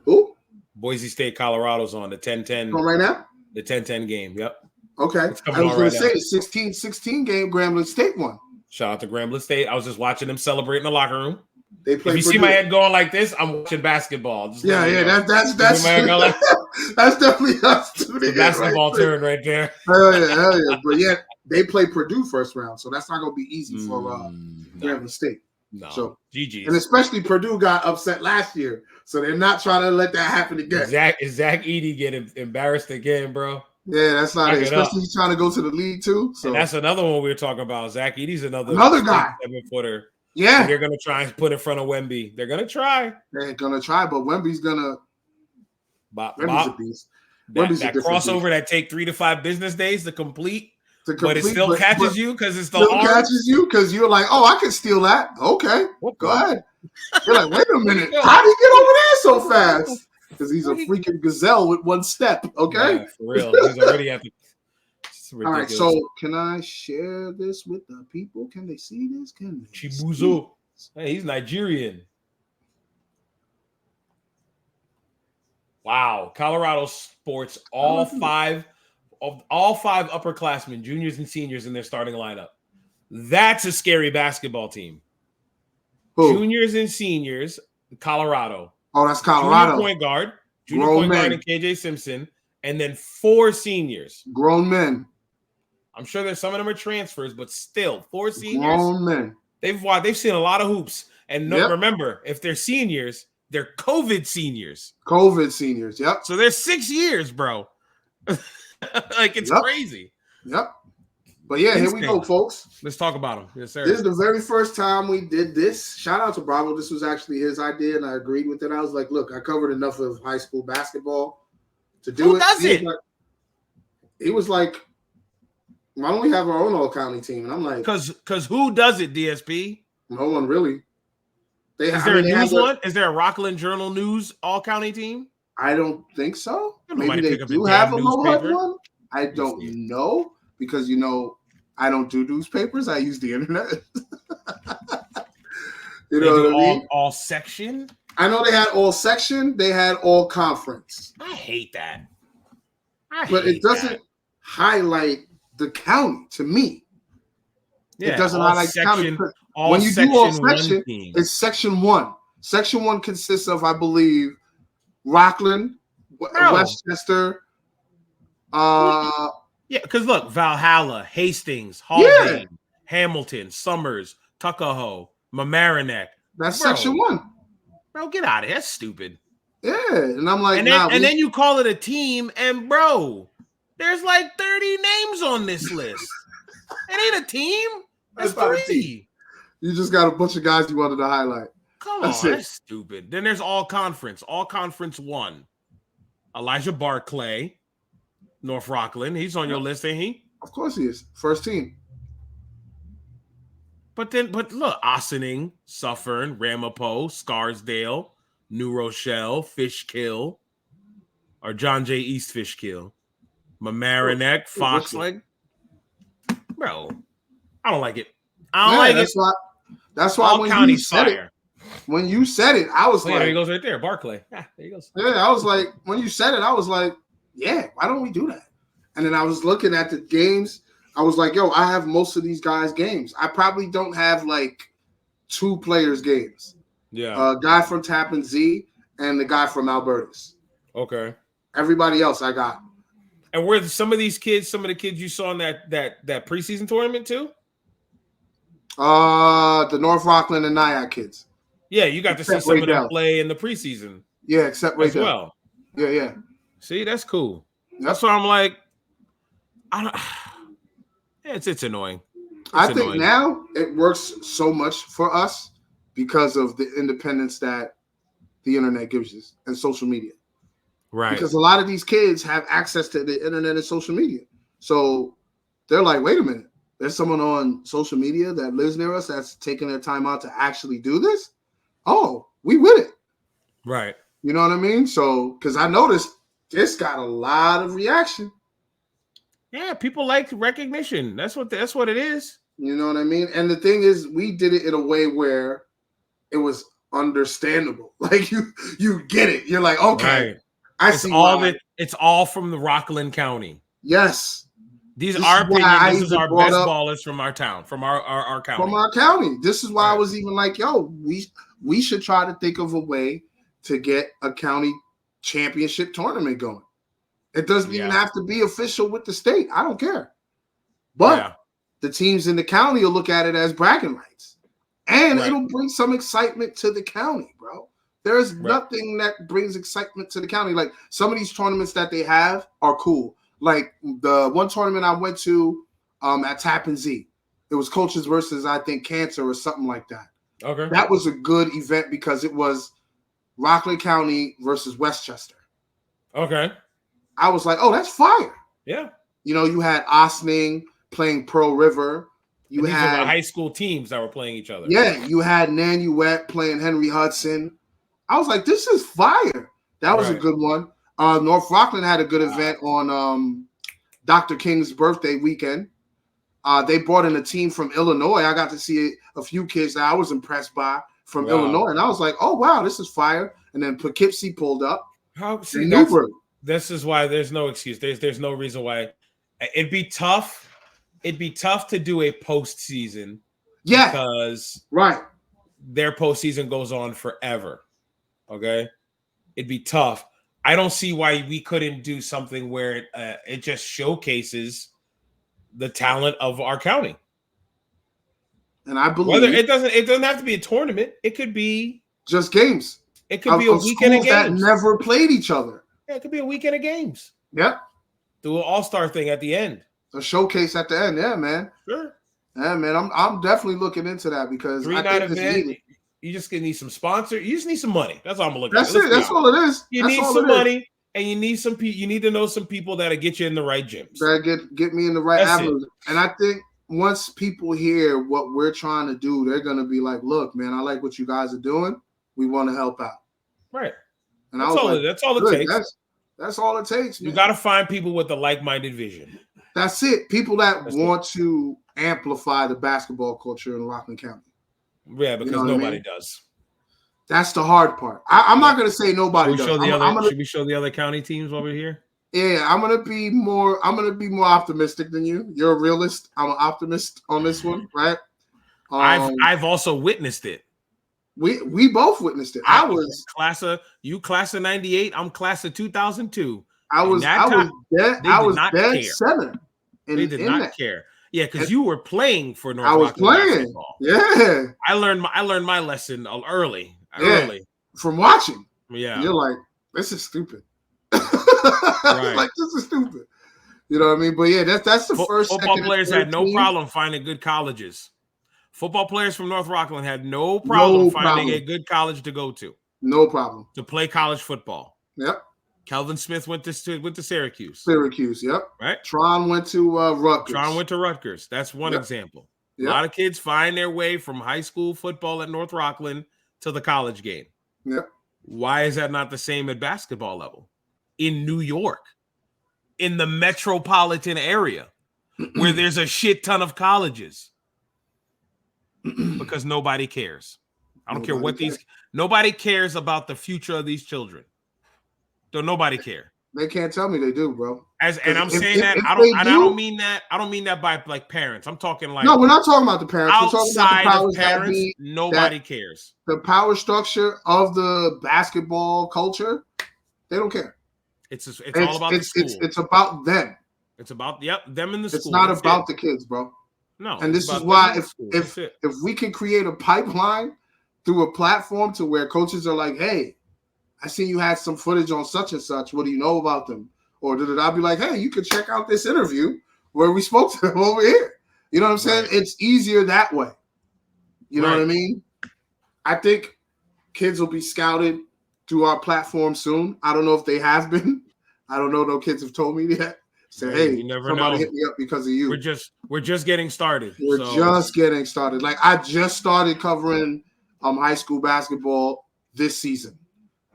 Who? Boise State, Colorado's on the 10-10. On right now? The 10-10 game. Yep. Okay. I was going to say 16-16 game. Grambling State won. Shout out to Grambling State. I was just watching them celebrate in the locker room. They play. If you see my head going like this, I'm watching basketball. That's that's definitely us. The basketball turn right there. Hell yeah. But yeah, they play Purdue first round, so that's not going to be easy for Grambling State. No. So GG's. And especially Purdue got upset last year, so they're not trying to let that happen again. Zach Edey getting embarrassed again, bro? Yeah, that's not it. Especially he's trying to go to the league too. So and that's another one we were talking about. Zach Edey's another guy. 7-footer. Yeah, they're gonna try and put in front of Wemby. They're gonna try. They're gonna try, but Wemby's gonna. Wemby's a beast. That crossover that take 3 to 5 business days to complete. But it still catches you because it's catches you because you're like, oh, I can steal that. Okay, go ahead. You're like, wait a minute, how did he get over there so fast? Because he's a freaking gazelle with one step. Okay, yeah, for real. He's already at the. All right, so can I share this with the people? Can they see this? Chibuzo. Hey, he's Nigerian. Wow, Colorado sports all five upperclassmen, juniors and seniors in their starting lineup. That's a scary basketball team. Who? Juniors and seniors, Colorado. Oh, that's Colorado. Junior point guard and KJ Simpson, and then 4 seniors. Grown men. I'm sure there's some of them are transfers, but still 4 seniors. Grown men. They've seen a lot of hoops. And remember, if they're seniors, they're COVID seniors. Yep. So they're 6 years, bro. Like it's crazy. Yep. But yeah, here we go, folks. Let's talk about them. Yes, sir. This is the very first time we did this. Shout out to Bravo. This was actually his idea, and I agreed with it. I was like, look, I covered enough of high school basketball to do it. Who does it? He was like, why don't we have our own all-county team? And I'm like, because who does it, DSP? No one really. Is there a news one? Is there a Rockland Journal News all-county team? I don't think so. Maybe they do have a Mohawk one. I don't know because, I don't do newspapers. I use the internet. You know what I mean? All section? I know they had all section. They had all conference. I hate that. But it doesn't highlight the county to me. Yeah, it doesn't highlight the county. When you do all section, it's section 1. Section 1 consists of, I believe, Rockland, Westchester. Yeah, because look, Valhalla, Hastings, Haldane, Hamilton, Summers, Tuckahoe, Mamaroneck. That's section 1. Bro, get out of here. That's stupid. Yeah, and I'm like, and then you call it a team, and bro, there's like 30 names on this list. It ain't a team. That's 3. You just got a bunch of guys you wanted to highlight. Come on, that's stupid. Then there's all conference 1. Elijah Barclay, North Rockland. He's on your list, ain't he? Of course he is. First team. But look, Ossining, Suffern, Ramapo, Scarsdale, New Rochelle, Fishkill, or John J. East Fishkill, Mamaroneck, Fox. Like, bro, I don't like it. I don't like it. That's why when you said it, I was like, there he goes right there, Barclay. There he goes. Yeah, I was like, when you said it, I was like, yeah, why don't we do that? And then I was looking at the games. I was like, yo, I have most of these guys' games. I probably don't have like 2 players' games. Yeah. A guy from Tappan Z and the guy from Albertus. Okay. Everybody else I got. And were some of the kids you saw in that preseason tournament too? The North Rockland and Nyack kids. Yeah, you got to see some of them play in the preseason. Yeah, except Ray as well. Yeah. See, that's cool. That's why I'm like, it's annoying. I think now it works so much for us because of the independence that the internet gives us and social media. Right. Because a lot of these kids have access to the internet and social media. So they're like, wait a minute. There's someone on social media that lives near us that's taking their time out to actually do this. Oh, we with it. Right. You know what I mean? So, because I noticed this got a lot of reaction. Yeah, people like recognition. That's what it is. You know what I mean? And the thing is, we did it in a way where it was understandable. Like you get it. You're like, okay, right. I see all of it. It's all from the Rockland County. Yes. These are our opinion. This is our best ballers from our town, from our county. From our county. This is why I was even like, yo, we should try to think of a way to get a county championship tournament going. It doesn't even have to be official with the state. I don't care. But the teams in the county will look at it as bragging rights. And it'll bring some excitement to the county, bro. There's nothing that brings excitement to the county. Like some of these tournaments that they have are cool. Like the one tournament I went to at Tappan Z. It was coaches versus, I think, Cancer or something like that. Okay. That was a good event because it was Rockland County versus Westchester. Okay. I was like, oh, that's fire. Yeah. You had Osning playing Pearl River. These had were high school teams that were playing each other. Yeah, you had Nanuet playing Henry Hudson. I was like, this is fire. That was a good one. North Rockland had a good event on Dr. King's birthday weekend. They brought in a team from Illinois. I got to see a few kids that I was impressed by from Illinois. And I was like, oh, wow, this is fire. And then Poughkeepsie pulled up. This is why there's no excuse. There's no reason why. It'd be tough. It'd be tough to do a postseason. Yeah. Because their postseason goes on forever. Okay? It'd be tough. I don't see why we couldn't do something where it just showcases the talent of our county. And I believe whether it doesn't have to be a tournament. It could be just games. It could be a weekend of games that never played each other. Yeah, it could be a weekend of games. Yep. Do an all-star thing at the end. A showcase at the end. Yeah, man. Sure. Yeah, man. I'm definitely looking into that because I think it's needed. You just need some sponsor. You just need some money. That's all I'm looking at. That's it. That's all it is. You need some money, and you need some. You need to know some people that'll get you in the right gyms. That get me in the right avenues. And I think once people hear what we're trying to do, they're gonna be like, "Look, man, I like what you guys are doing. We want to help out." Right. And that's all it takes. That's all it takes. Man. You got to find people with the like-minded vision. That's it. People that want to amplify the basketball culture in Rockland County. Yeah, because nobody does. That's the hard part. I'm not going to say nobody does. Should we show the other county teams over here? Yeah, I'm going to be more optimistic than you. You're a realist. I'm an optimist on this one, right? I've also witnessed it. We both witnessed it. I was class of 98. I'm class of 2002. I was dead center. They did not care. Yeah, because you were playing for North I was Rockland playing. Basketball. Yeah. I learned my lesson early. From watching. Yeah. You're like, this is stupid. Like, this is stupid. You know what I mean? But yeah, that's the first. Football players had no problem finding good colleges. Football players from North Rockland had no problem finding a good college to go to. No problem. To play college football. Yep. Kelvin Smith went to Syracuse. Syracuse, yep. Right. Tron went to Rutgers. That's one example. Yep. A lot of kids find their way from high school football at North Rockland to the college game. Yep. Why is that not the same at basketball level? In New York, in the metropolitan area, where there's a shit ton of colleges. Because nobody cares. I don't care what nobody cares about the future of these children. Don't nobody care. They can't tell me they do, bro. And I'm saying that I don't mean that by like parents. I'm talking like no, we're not talking about the parents. Outside we're talking about the parents, nobody cares. The power structure of the basketball culture, they don't care. It's all about the school. It's about them. It's about them in the school. It's not about the kids, bro. No. And this is why if we can create a pipeline through a platform to where coaches are like, hey, I seen you had some footage on such and such. What do you know about them? Or did I be like, hey, you can check out this interview where we spoke to them over here. You know what I'm saying? It's easier that way. You know what I mean? I think kids will be scouted through our platform soon. I don't know if they have been. I don't know. No kids have told me yet. Say, hey, somebody hit me up because of you. We're just getting started. We're just getting started. Like I just started covering high school basketball this season.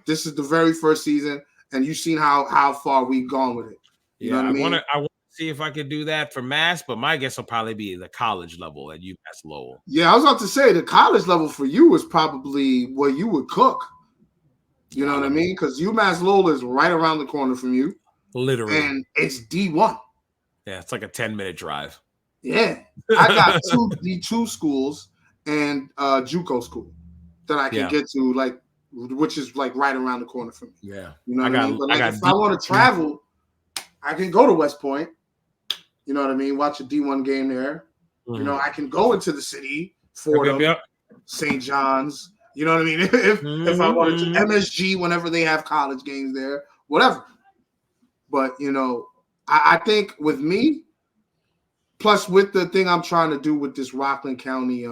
This is the very first season, and you've seen how far we've gone with it. You know what I mean? I want to see if I could do that for Mass, but my guess will probably be the college level at UMass Lowell. Yeah, I was about to say the college level for you is probably where you would cook. You know what I mean? Because UMass Lowell is right around the corner from you. Literally. And it's D1. Yeah, it's like a 10-minute drive. Yeah. I got two D2 schools and JUCO school that I can get to, like, which is like right around the corner from me. Yeah. You know what I mean? But like if I want to travel, I can go to West Point. You know what I mean? Watch a D1 game there. Mm-hmm. You know, I can go into the city, Fordham, St. John's. You know what I mean? If I wanted to, MSG whenever they have college games there, whatever. But, you know, I think with me, plus with the thing I'm trying to do with this Rockland County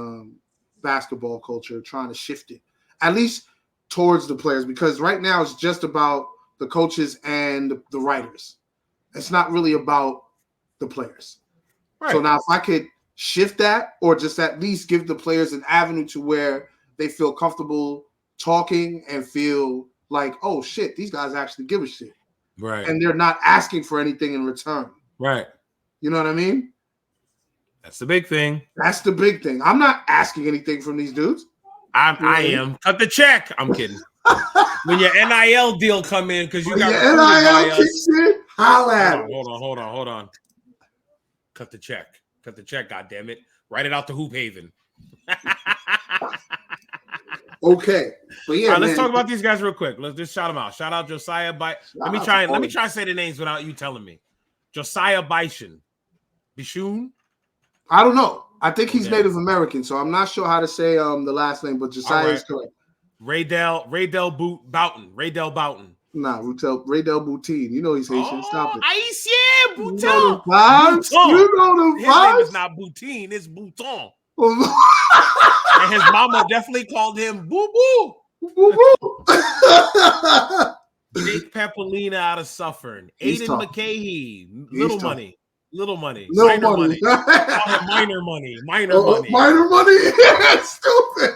basketball culture, trying to shift it, at least towards the players, because right now it's just about the coaches and the writers. It's not really about the players. Right. So now if I could shift that or just at least give the players an avenue to where they feel comfortable talking and feel like, oh, shit, these guys actually give a shit. Right. And they're not asking for anything in return. Right. You know what I mean? That's the big thing. That's the big thing. I'm not asking anything from these dudes. I am. Cut the check. I'm kidding. When your NIL deal come in, because you got your NIL kicks in, holla at it. Hold on. Cut the check. Cut the check, goddammit. Write it out to Hoop Haven. Okay. But yeah, all right, let's talk about these guys real quick. Let's just shout them out. Shout out Josiah Let me try and say the names without you telling me. Josiah Bishun. I don't know. I think he's Native American, so I'm not sure how to say the last name, but Josiah is correct. Raydell Boughton. Nah, Raydell Boutin. You know he's Haitian. Stop it. Boutin. You know the vibes. His name is not Boutin, it's Bouton. And his mama definitely called him Boo Boo. Boo Boo. Jake Papolina out of Suffern. Aiden McCahey. Little money. Minor money. Stupid.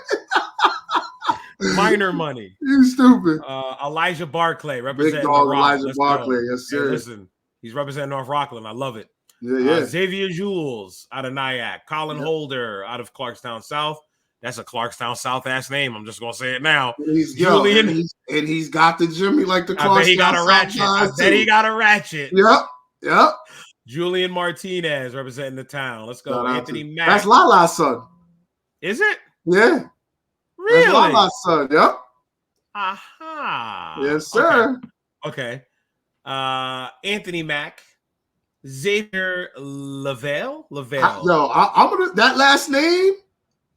Minor money. You stupid. Elijah Barclay representing Elijah Barclay. Yes, sir. Yeah, listen, he's representing North Rockland. I love it. Yeah. Xavier Jules out of Nyack. Colin Holder out of Clarkstown South. That's a Clarkstown South ass name. I'm just gonna say it now. Julian, and he's got the Jimmy like the Clarkstown. I bet he got a ratchet. Yep. Julian Martinez representing the town. Let's go. Anthony Mack. That's Lala's son. Is it? Yeah. Really? That's Lala's son. Yep. Aha. Yes, sir. Okay. Anthony Mack. Xavier Lavelle. I'm gonna. That last name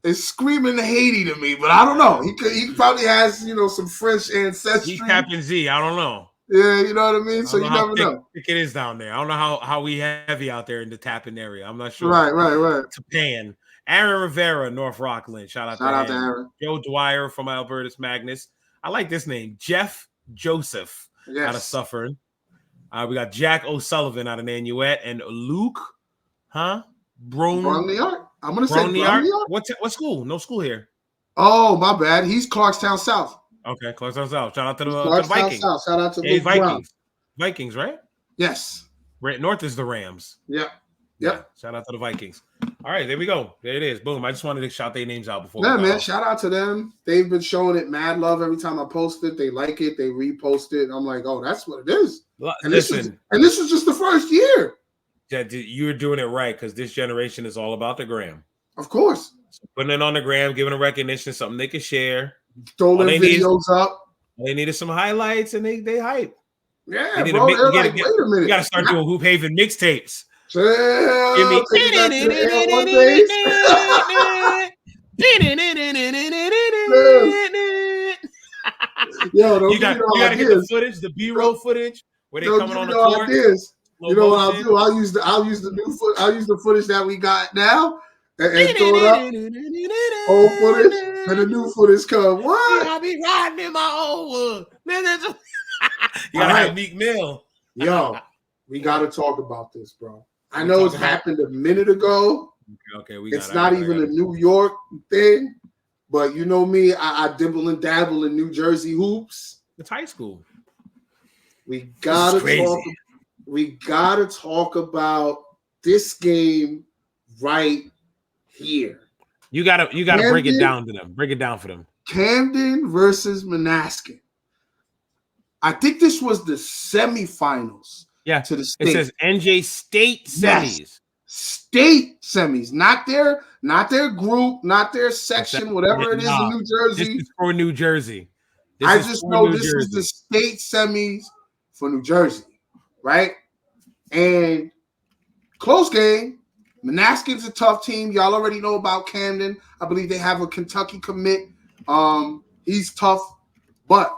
is screaming Haiti to me, but I don't know. He probably has some French ancestry. He's Captain Z. I don't know. Yeah, you know what I mean. So you never know. Thick it is down there. I don't know how we heavy out there in the Tappan area. I'm not sure. Right. Japan. Aaron Rivera, North Rockland. Shout out to Aaron. Joe Dwyer from Albertus Magnus. I like this name. Jeff Joseph out of Suffern. We got Jack O'Sullivan out of Nanuet and Luke, Broniart. I'm gonna say Broniart. What school? No school here. Oh, my bad. He's Clarkstown South. Okay, Clarkstown South. Shout out to the Vikings. South. Shout out to the Vikings. Vikings, right? Yes. Right north is the Rams. Yep. Yeah, shout out to the Vikings. All right, there we go. There it is. Boom. I just wanted to shout their names out before. Yeah, man. Shout out to them. They've been showing it mad love every time I post it. They like it. They repost it. I'm like, oh, that's what it is. And this is just the first year. Yeah, you're doing it right because this generation is all about the gram. Of course. So putting it on the gram, giving a recognition, something they can share. Throw their videos up. They needed some highlights and they hype. Yeah, bro. Wait a minute. You got to start doing Hoop Haven mixtapes. Give me Yo, you got to get the footage, the B-roll footage where they coming on the court. You know what I'll do? I'll use the footage that we got now and throw it up. Old footage and the new footage come. What? I'll be riding in my old one. You gotta have Meek Mill. Yo, we gotta talk about this, bro. I know it's happened a minute ago. Okay, it's not even a New York thing, but you know me, I dibble and dabble in New Jersey hoops. It's high school. We gotta talk about this game right here. You gotta Camden, break it down to them. Break it down for them. Camden versus Manasquan. I think this was the semifinals. Yeah, to the state. It says NJ State semis. Yes. State semis, not their group, not their section, whatever it is in New Jersey. This is for New Jersey. I just know this is the state semis for New Jersey, right? And close game. Manasquan's a tough team. Y'all already know about Camden. I believe they have a Kentucky commit. He's tough, but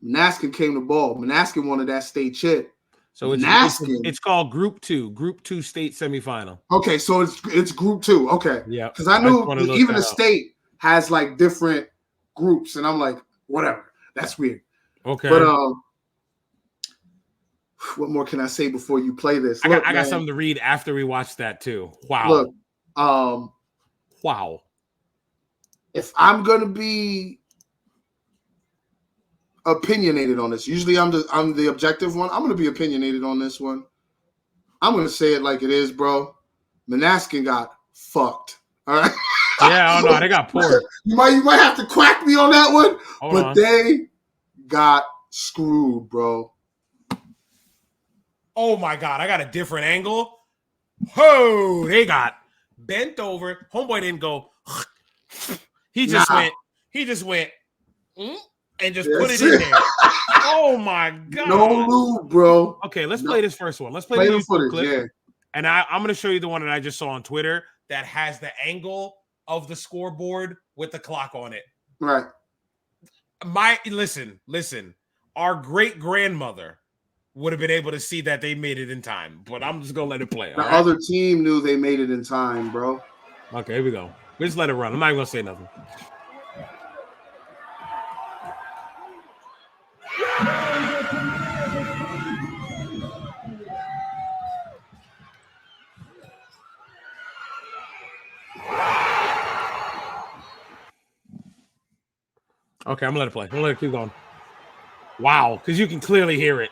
Manasquan came to ball. Manasquan wanted that state chip. So it's called Group 2 state semifinal. Okay, so it's Group 2. Okay. Yeah. Because I knew even the state has like different groups, and I'm like, whatever. That's weird. Okay. But what more can I say before you play this? I got something to read after we watch that too. Wow. Look, wow. If I'm gonna be opinionated on this, usually I'm the objective one. I'm gonna be opinionated on this one. I'm gonna say it like it is, bro. Manasquan got fucked. All right. Yeah, oh no, they got poor. you might have to quack me on that one, Hold on. they got screwed, bro. Oh my god, I got a different angle. Oh, they got bent over. Homeboy didn't go. He just went and just put it in there. Oh my god. No lube, bro. Okay, let's play this first one. Let's play the footage, clip. Yeah. And I'm going to show you the one that I just saw on Twitter that has the angle of the scoreboard with the clock on it. Right. Listen. Our great grandmother would have been able to see that they made it in time, but I'm just going to let it play. The other team knew they made it in time, bro. Okay, here we go. We just let it run. I'm not even going to say nothing. Okay, I'm gonna let it play. I'm gonna let it keep going. Wow, because you can clearly hear it.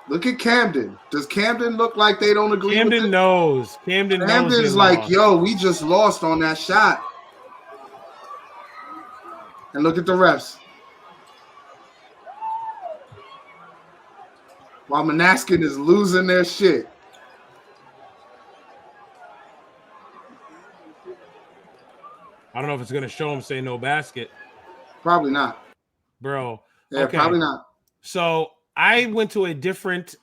Look at Camden. Does Camden look like they don't agree with it? Camden knows. Camden's like, yo, we just lost on that shot. And look at the refs. While Manasquan is losing their shit. I don't know if it's gonna show him say no basket. Probably not. Bro. Yeah, okay. Probably not. So I went to a different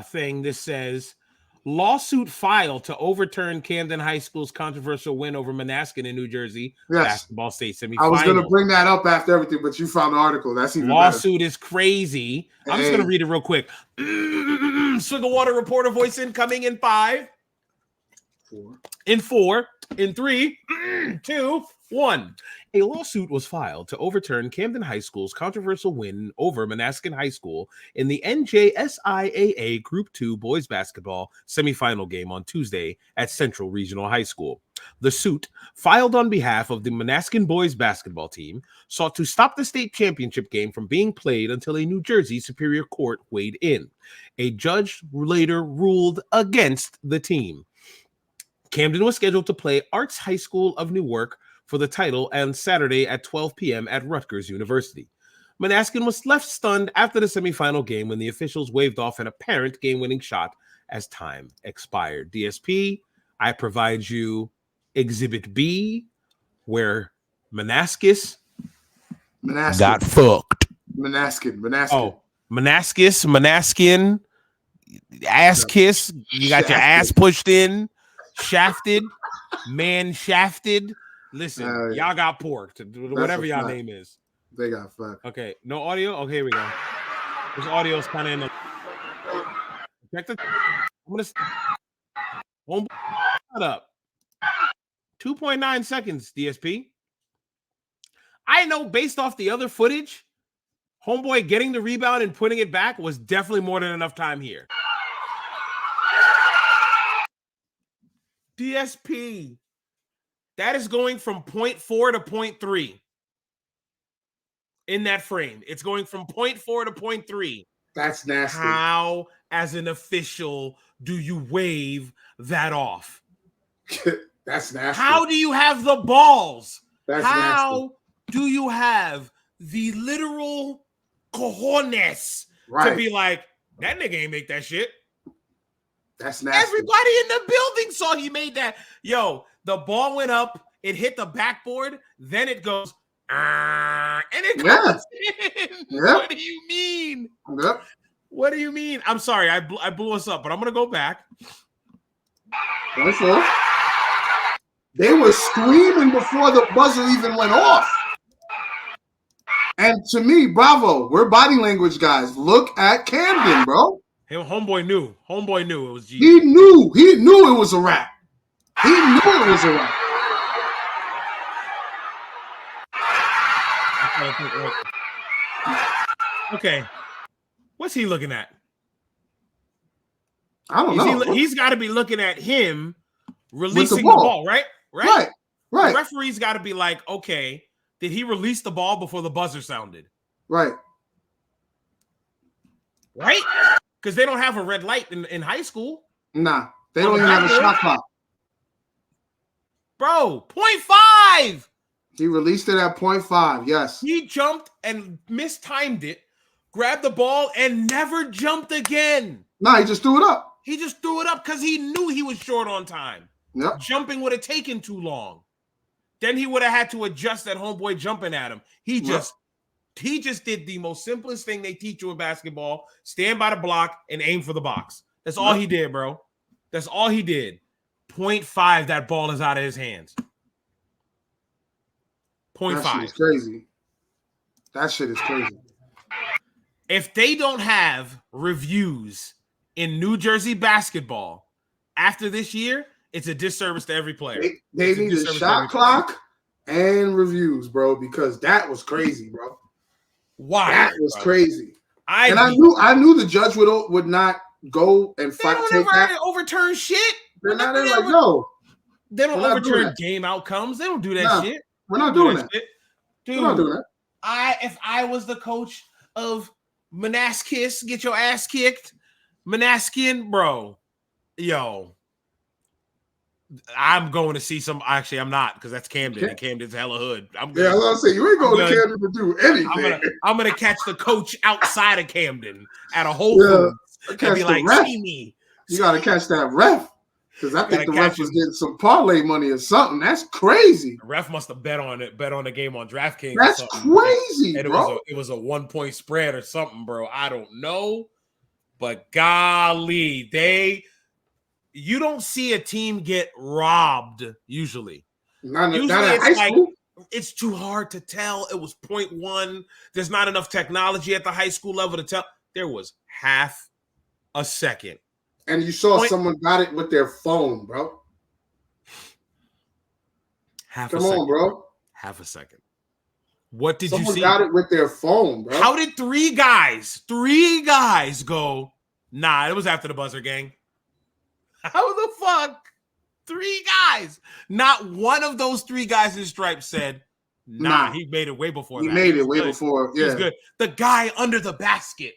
thing. This says lawsuit filed to overturn Camden High School's controversial win over Manasquan in New Jersey basketball state semifinal. I was going to bring that up after everything, but you found the article. That's even lawsuit better. Is crazy. I'm just going to read it real quick. Swig of water reporter voice incoming in 5, 4, in 3, 2, 1. A lawsuit was filed to overturn Camden High School's controversial win over Manasquan High School in the NJSIAA Group 2 boys basketball semifinal game on Tuesday at Central Regional High School. The suit, filed on behalf of the Manasquan boys basketball team, sought to stop the state championship game from being played until a New Jersey Superior Court weighed in. A judge later ruled against the team. Camden was scheduled to play Arts High School of Newark for the title on Saturday at 12 p.m. at Rutgers University. Manasquan was left stunned after the semifinal game when the officials waved off an apparent game-winning shot as time expired. DSP, I provide you Exhibit B, where Manasquan got fucked. Manasquan. Oh, Manasquan, ass kiss. You got your ass pushed in, shafted, man shafted. Listen, y'all got porked. Whatever y'all name is. They got fucked. Okay, no audio? Okay, here we go. This audio is kind of in the... Check the... I'm going to... Shut up. 2.9 seconds, DSP. I know based off the other footage, homeboy getting the rebound and putting it back was definitely more than enough time here. DSP. That is going from 0.4 to 0.3 in that frame. It's going from 0.4 to 0.3. That's nasty. How, as an official, do you wave that off? That's nasty. How do you have the balls? That's How nasty. do you have the literal cojones to be like, that nigga ain't make that shit? That's nasty. Everybody in the building saw he made that. Yo, the ball went up, it hit the backboard, then it goes, and it goes in. Yeah. What do you mean? Yep. What do you mean? I'm sorry, I blew us up, but I'm going to go back. They were screaming before the buzzer even went off. And to me, bravo. We're body language guys. Look at Camden, bro. Homeboy knew. Homeboy knew it was G. He knew it was a wrap. He knew it was a rock. Okay. What's he looking at? I don't know. He's got to be looking at him releasing the ball, right? Right. The referee's got to be like, okay, did he release the ball before the buzzer sounded? Right. Because they don't have a red light in high school. Nah, they don't even have a shot clock. Bro, 0.5. He released it at 0.5, yes. He jumped and mistimed it, grabbed the ball, and never jumped again. Nah, he just threw it up. He just threw it up because he knew he was short on time. Yep. Jumping would have taken too long. Then he would have had to adjust that homeboy jumping at him. He just did the most simplest thing they teach you in basketball: stand by the block and aim for the box. That's all he did, bro. That's all he did. 0.5, that ball is out of his hands. 0.5. That shit is crazy. That shit is crazy. If they don't have reviews in New Jersey basketball after this year, it's a disservice to every player. They need a shot clock and reviews, bro, because that was crazy, bro. Why? That was crazy. I knew the judge would not go and fight. They don't ever overturn shit. They're not like, no. They don't overturn game outcomes. They don't do that shit. We're not doing that. Dude, we're not doing that. If I was the coach of Manasquan, get your ass kicked, Manasquan, bro, yo, I'm going to see some. Actually, I'm not, because that's Camden, and Camden's hella hood. I'm good. Yeah, I was gonna say you ain't going to Camden to do anything. I'm gonna catch the coach outside of Camden at a Whole Foods and be like, "See me." You gotta catch that ref, because I think the ref was getting some parlay money or something. That's crazy. The ref must have bet on the game on DraftKings. That's crazy, and bro. It was a 1-point spread or something, bro. I don't know, but golly, you don't see a team get robbed usually. Not in high school. It's too hard to tell. It was 0.1. There's not enough technology at the high school level to tell. There was half a second. And you saw someone got it with their phone, bro. Come on, bro. Half a second. What did you see? Someone got it with their phone, bro. How did three guys go, nah, it was after the buzzer, gang? How the fuck? 3 guys. Not one of those 3 guys in stripes said, nah, he made it way before that. He made it way before, yeah. He's good. The guy under the basket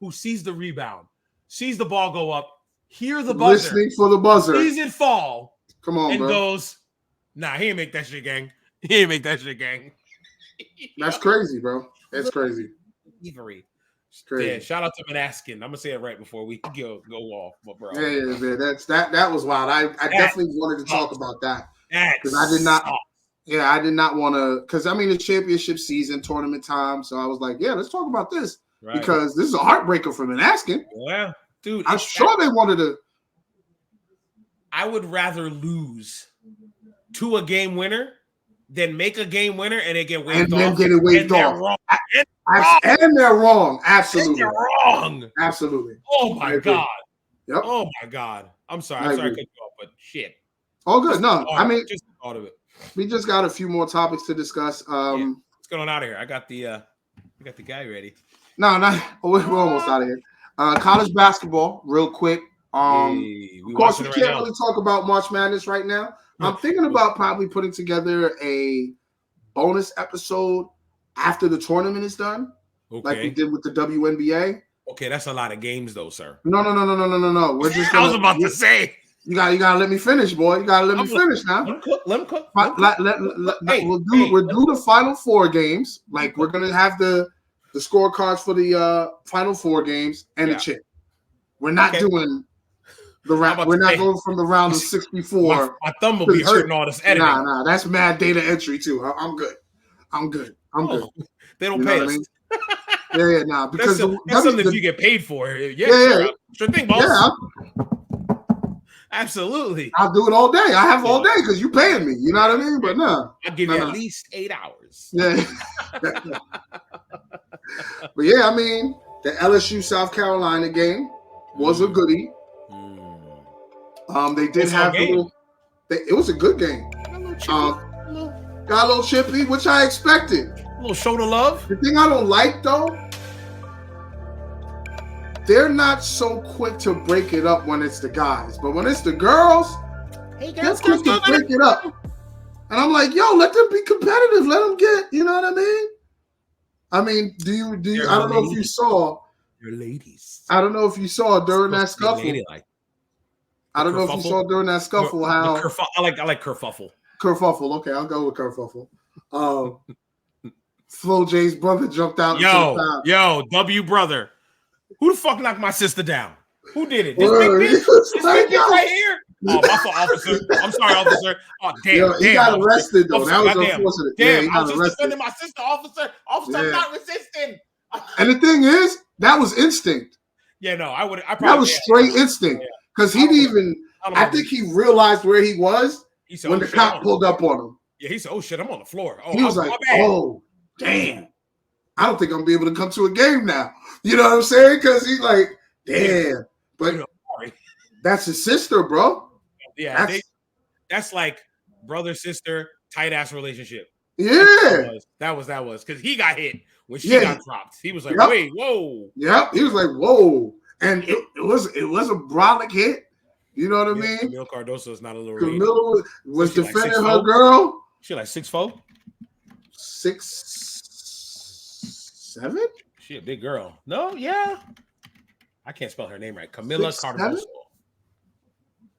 who sees the rebound, sees the ball go up, hear the buzzer. Listening for the buzzer. Sees it fall. Come on, and bro. Goes, nah, he ain't make that shit, gang. He ain't make that shit, gang. That's crazy, bro. That's crazy. Thievery. Crazy. Yeah, shout out to Manasquan. I'm gonna say it right before we go off, but bro. Yeah, man. That was wild. I definitely wanted to talk about that because I did not. Yeah, I did not want to. Because I mean, the championship season, tournament time. So I was like, yeah, let's talk about this because this is a heartbreaker for Manasquan. Yeah, dude. I'm sure they wanted to. I would rather lose to a game winner than make a game winner and it get waved off. And then get it waved off. And they're wrong. Absolutely. And they're wrong. Absolutely. Oh, my God. Yep. Oh, my God. I'm sorry. I cut you off, but shit. All good. No, I mean, just thought of it. We just got a few more topics to discuss. Let's get on out of here. I got the guy ready. No, we're almost out of here. College basketball, real quick. Of course, we can't really talk about March Madness right now. I'm thinking about probably putting together a bonus episode after the tournament is done, like we did with the WNBA. Okay, that's a lot of games, though, sir. No. We're just. I was about to say. You gotta let me finish, boy. You gotta let me finish now. Let him cook. We'll do the final 4 games. Like we're gonna have the scorecards for the final 4 games and the chip. We're not doing the round. We're not going from the round of 64. My thumb will be hurting all this editing. Nah. That's mad data entry too. I'm good. Good. They don't pay us. Yeah, nah. Because that's something you get paid for. Yeah. Sure thing, boss. Yeah. Absolutely. I'll do it all day. I have all day because you're paying me. You know what I mean? But no. I'll give you at least 8 hours. Yeah. But yeah, I mean, the LSU South Carolina game was a goodie. They did have a little. It was a good game. Got a little chippy, which I expected. A little shoulder love. The thing I don't like though, they're not so quick to break it up when it's the guys, but when it's the girls, they're quick to break it up. And I'm like, yo, let them be competitive. Let them get, you know what I mean? I mean, do you? I don't know if you saw. Your ladies. I don't know if you saw during that scuffle. I don't know if you saw during that scuffle how I like kerfuffle. Kerfuffle. Okay, I'll go with kerfuffle. Flo J's brother jumped out. Yo, W brother. Who the fuck knocked my sister down? Who did it? This big bitch? This big bitch right here? Oh, my fault, officer. I'm sorry, officer. Oh, damn. He got arrested, though. That was unfortunate. Damn, I was just defending my sister, officer. Officer, I'm not resisting. And the thing is, that was instinct. Yeah, no, I would. That was straight instinct. Because he didn't even, I think he realized where he was when the cop pulled up on him. Yeah, he said, oh, shit, I'm on the floor. Oh, he was like, oh, damn. I don't think I'm going to be able to come to a game now. You know what I'm saying? Because he's like, damn. But that's his sister, bro. Yeah, that's like brother, sister, tight-ass relationship. Yeah. That was. Because he got hit when she got dropped. He was like, wait, whoa. Yep. He was like, whoa. And it was a brolic hit. You know what I mean? Camille Cardoso is not a little Camille was defending her girl. She like 6'4"? 6'7"? She a big girl. No, yeah. I can't spell her name right. Camilla Cardoso.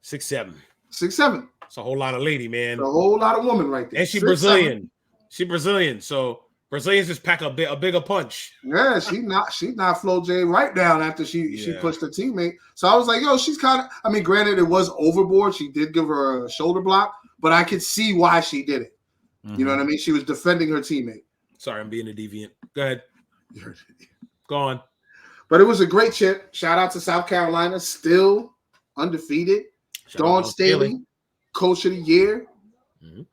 6'7". 6'7". It's a whole lot of lady, man. A whole lot of woman right there. And she Brazilian. She Brazilian. So Brazilians just pack a bigger punch. Yeah, she knocked Flo J right down after she pushed her teammate. So I was like, yo, she's kind of. I mean, granted, it was overboard. She did give her a shoulder block, but I could see why she did it. Mm-hmm. You know what I mean? She was defending her teammate. Sorry, I'm being a deviant. Go ahead. Go on. But it was a great chip. Shout out to South Carolina, still undefeated. Dawn Staley, Coach of the Year. Mm-hmm.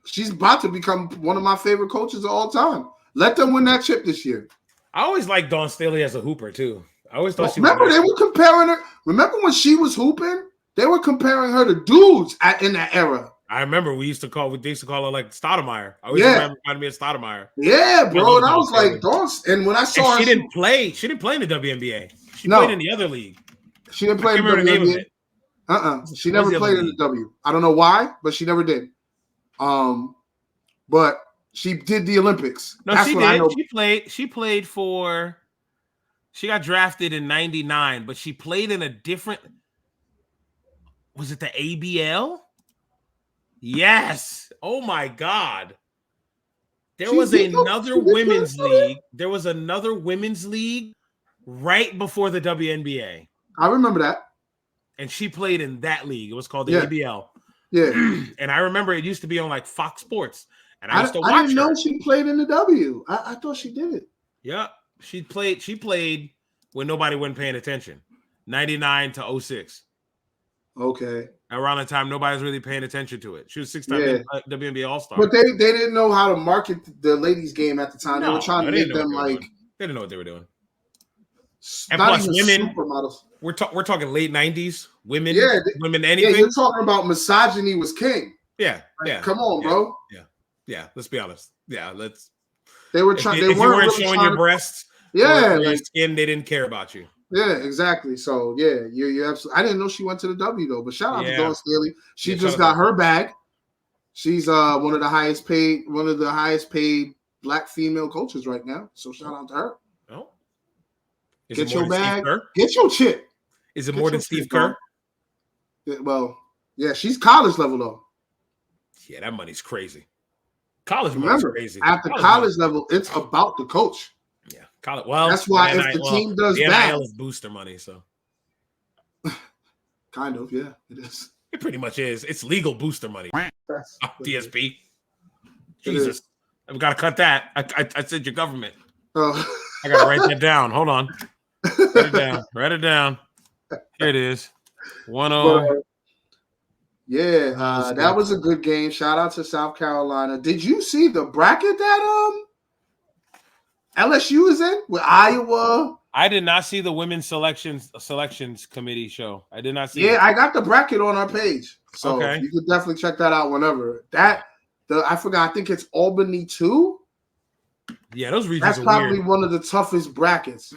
She's about to become one of my favorite coaches of all time. Let them win that chip this year. I always liked Dawn Staley as a hooper, too. I always thought they were comparing her. Remember when she was hooping? They were comparing her to dudes in that era. I remember they used to call her like Stoudemire. I always reminded me of Stoudemire. Yeah, bro. And I was like, Dawn. And when I saw her, she didn't play in the WNBA. She played in the other league. She didn't play in the WNBA. She never played in the W. I don't know why, but she never did. But she did the Olympics. No, she did. She played for. She got drafted in '99, but she played in a different. Was it the ABL? Yes. Oh my God. There was another women's league. There was another women's league right before the WNBA. I remember that. And she played in that league. It was called the ABL. Yeah. And I remember it used to be on like Fox Sports. And I used to watch I didn't know she played in the W. I thought she did it. Yeah. She played when nobody wasn't paying attention. 99 to 06. Okay. Around the time nobody was really paying attention to it. She was 6-time WNBA All-Star. But they didn't know how to market the ladies' game at the time. They were trying to make them like. They didn't know what they were doing. And plus, women. We're talking late 90s. Women. Yeah. Women. Anything. Yeah, you're talking about misogyny was king. Yeah. Like, yeah. Come on, bro. Yeah. Yeah. Let's be honest. Yeah. Let's. They were trying. If you weren't really showing your breasts. Yeah. Or your skin, they didn't care about you. Yeah, exactly. So yeah, you're absolutely. I didn't know she went to the W though, but shout out to Dawn Staley. She just got her bag. She's one of the highest paid Black female coaches right now. So shout out to her. Oh. Get your bag. Get your chip. Is it more than Steve Kerr? Well, yeah, she's college level though. Yeah, that money's crazy. College money's crazy. At the college level, it's about the coach. Yeah, college. Well, that's why if the team does that, NIL is booster money. So, kind of, yeah, it is. It pretty much is. It's legal booster money. DSP. Jesus, I've got to cut that. I said your government. Oh. I got to write that down. Hold on. Write it down. Write it down. Here it is. 1-0. Yeah, that was a good game. Shout out to South Carolina. Did you see the bracket that LSU is in with Iowa? I did not see the women's selections committee show. I did not see. Yeah, I got the bracket on our page, so you can definitely check that out whenever. I forgot. I think it's Albany too. Yeah, those regions. That's probably one of the toughest brackets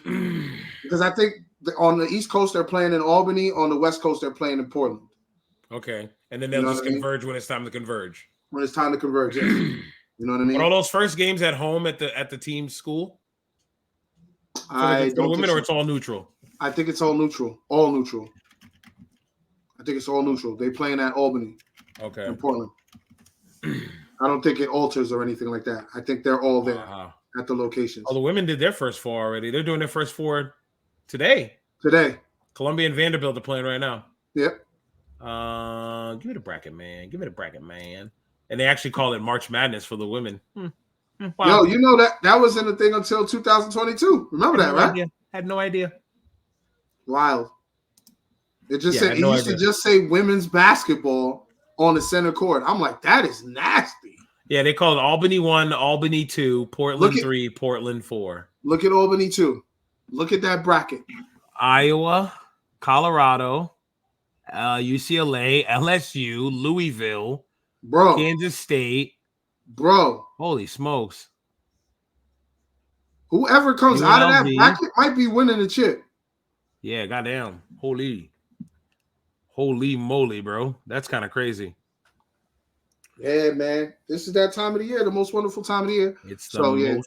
because I think on the East Coast they're playing in Albany. On the West Coast they're playing in Portland. Okay, and then they'll just converge when it's time to converge. When it's time to converge, yes. You know what I mean? Are all those first games at home at the team's school? I for the women, or it's all neutral? I think it's all neutral. All neutral. I think it's all neutral. They playing at Albany. Okay. In Portland. I don't think it alters or anything like that. I think they're all there at the locations. Oh, the women did their first four already. They're doing their first four today. Columbia and Vanderbilt are playing right now. Yep. Give me the bracket, man. Give me the bracket, man. And they actually call it March Madness for the women. Wow. Yo, you know that wasn't a thing until 2022. Remember that, right? Had no idea. Wild. It just said it used to just say women's basketball on the center court. I'm like, that is nasty. Yeah, they call it Albany 1, Albany 2, Portland 3, Portland 4. Look at Albany 2. Look at that bracket. Iowa, Colorado, UCLA, LSU, Louisville, Kansas State. Holy smokes. Whoever comes out of that bracket might be winning the chip. Yeah, goddamn. Holy moly, bro. That's kind of crazy. Yeah, man. This is that time of the year, the most wonderful time of the year.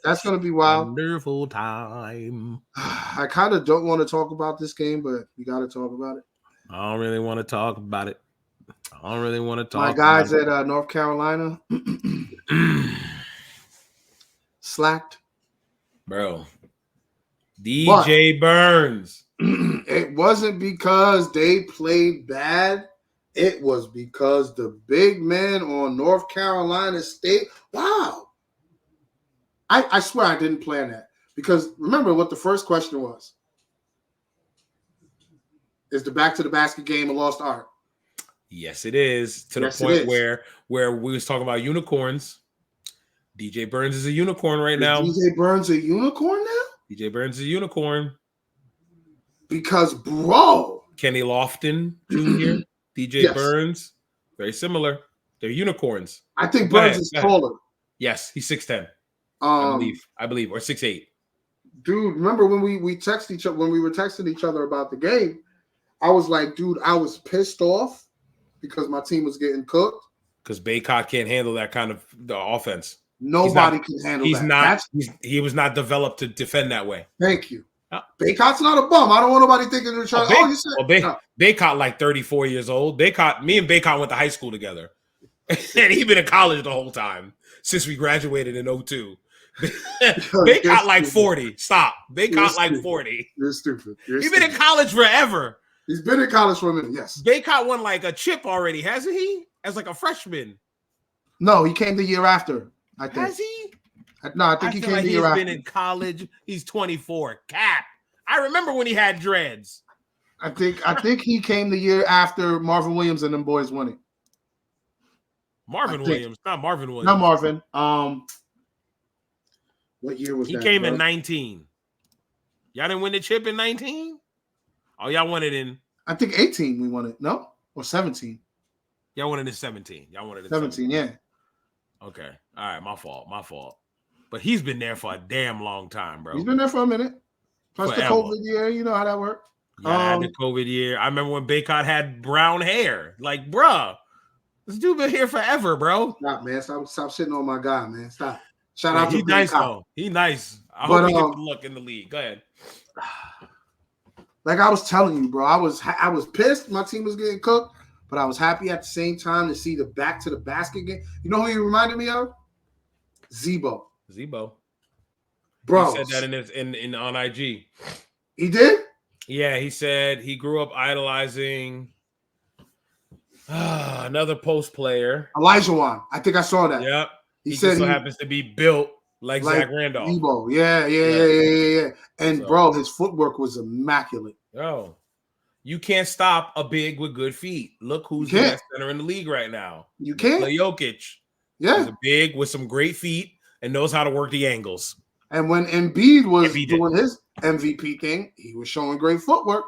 That's going to be wild. Wonderful time. I kind of don't want to talk about this game, but we got to talk about it. I don't really want to talk about it. My guys at North Carolina slacked. Bro. DJ Burns. It wasn't because they played bad. It was because the big man on North Carolina State. Wow. I swear I didn't plan that. Because remember what the first question was. Is the back to the basket game a lost art? Yes, it is. To the point where we was talking about unicorns. DJ Burns is a unicorn right now. DJ Burns a unicorn now? DJ Burns is a unicorn. Because, bro. Kenny Lofton Jr., DJ Burns, very similar. They're unicorns. I think Burns is taller. Yes, he's 6'10". I believe, or 6'8". Dude, remember when we text each other, when we were texting each other about the game, I was like, dude, I was pissed off because my team was getting cooked. Because Baycott can't handle that kind of the offense. Nobody can handle that. He was not developed to defend that way. Thank you. Baycott's not a bum. I don't want nobody thinking they're trying. Baycott like 34 years old. Me and Baycott went to high school together. And he been in college the whole time since we graduated in 02. Baycott like 40. Stop. Baycott like 40. You're stupid. He's been in college forever. He's been in college for a minute, yes. Baycott won like a chip already, hasn't he? As like a freshman. No, he came the year after, I think. Has he? No, I think he came the year after. He's been in college. He's 24. Cap. I remember when he had dreads. I think he came the year after Marvin Williams and them boys won it. Not Marvin Williams. Not Marvin. What year was that? He came in 19. Y'all didn't win the chip in 19? Oh, y'all won it in. I think 18 we won it. No? Or 17. Y'all won it in 17. Y'all won it in 17, yeah. Okay. All right, my fault. But he's been there for a damn long time, bro. He's been there for a minute. Plus the COVID year, you know how that worked. Yeah, the COVID year. I remember when Baycott had brown hair. Like, bruh, this dude been here forever, bro. Stop, man. Stop shitting on my guy, man. Stop. Shout out to Baycott. Nice, though. He's nice. I hope he gets a look in the league. Go ahead. Like I was telling you, bro, I was pissed. My team was getting cooked, but I was happy at the same time to see the back to the basket game. You know who he reminded me of? Zebo. Bro. He said that in on IG. He did? Yeah, he said he grew up idolizing another post player. Elijah Wan. I think I saw that. Yep. He said just so happens to be built like Zach Randolph. Zebo. Yeah. And bro, his footwork was immaculate. Oh. You can't stop a big with good feet. Look who's the best center in the league right now. You can't. Jokic. Yeah. He's a big with some great feet and knows how to work the angles. And when Embiid was doing his MVP thing, he was showing great footwork.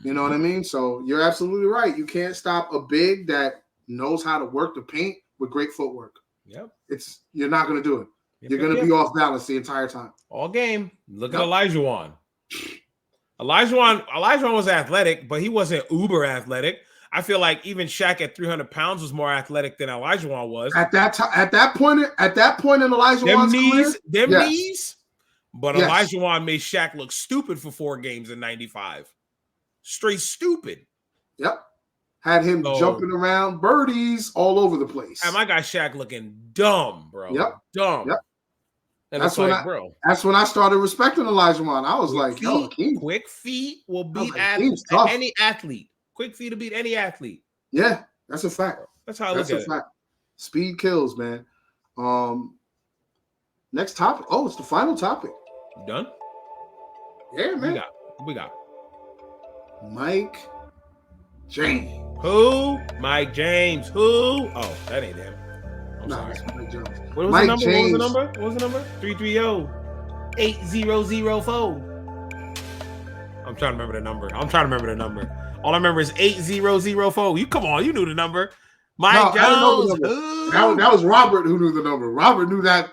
You know what I mean? So you're absolutely right. You can't stop a big that knows how to work the paint with great footwork. Yep. You're not going to do it. You're going to be off balance the entire time. All game. Look at Olajuwon. Olajuwon was athletic, but he wasn't uber athletic. I feel like even Shaq at 300 pounds was more athletic than Olajuwon was. At that point in Olajuwon's knees. But Olajuwon made Shaq look stupid for 4 games in 95. Straight stupid. Yep. Had him jumping around birdies all over the place. And my guy Shaq looking dumb, bro. Yep. Dumb. Yep. And that's when I started respecting Olajuwon. I was quick feet will beat any athlete. Quick feet to beat any athlete. Yeah, that's a fact. That's how I look at it. Speed kills, man. Next topic. Oh, it's the final topic. You done? Yeah, man. We got Mike James. Who? Mike James. Who? Oh, that ain't him. I'm sorry. Mike James. What was the number? 330-8004. I'm trying to remember the number. All I remember is 8004. You come on, you knew the number. Mike Jones. That was Robert who knew the number. Robert knew that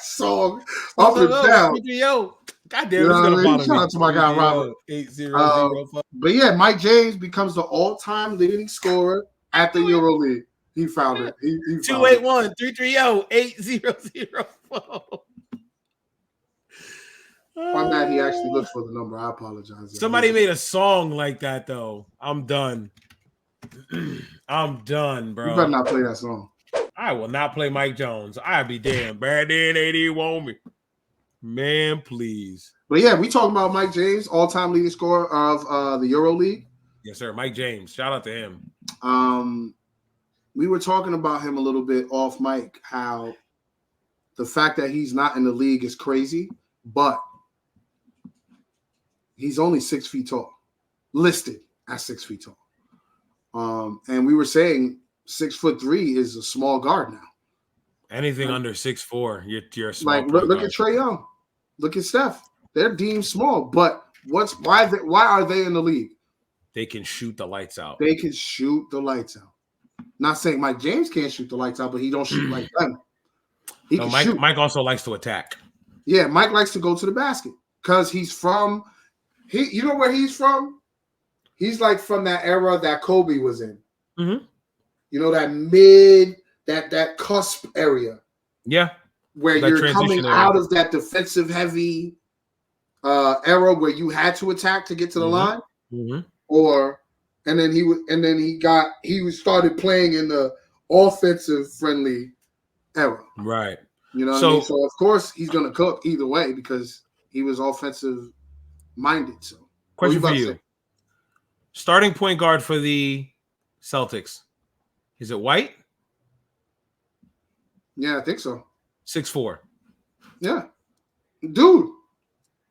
song up and down. God damn, it's gonna bother me. Shout out to my guy Robert. 8004. But yeah, Mike James becomes the all-time leading scorer at the EuroLeague. He found it. He 281-330-8004. I'm mad he actually looked for the number. I apologize. Somebody made a song like that though. I'm done. I'm done, bro. You better not play that song. I will not play Mike Jones. I'd be damn bad then 80 want me. Man, please. But yeah, we talking about Mike James, all-time leading scorer of the EuroLeague. Yes, sir. Mike James. Shout out to him. We were talking about him a little bit off mic, how the fact that he's not in the league is crazy, but he's only 6 feet tall, listed at 6 feet tall. And we were saying 6'3" is a small guard now. Anything under 6'4", you're a small. Like look at Trae Young, look at Steph. They're deemed small, but why are they in the league? They can shoot the lights out. They can shoot the lights out. Not saying Mike James can't shoot the lights out, but he don't shoot like them. Mike also likes to attack. Yeah, Mike likes to go to the basket because he's from. You know where he's from? He's like from that era that Kobe was in. Mm-hmm. You know, that mid, that cusp area. Yeah. Where you're coming out of that defensive heavy era where you had to attack to get to the line. Mm-hmm. And then he started playing in the offensive friendly era. Right. You know what I mean? So of course he's gonna cook either way because he was offensive minded. So question for you. Starting point guard for the Celtics. Is it White? Yeah, I think so. 6'4". Yeah. Dude,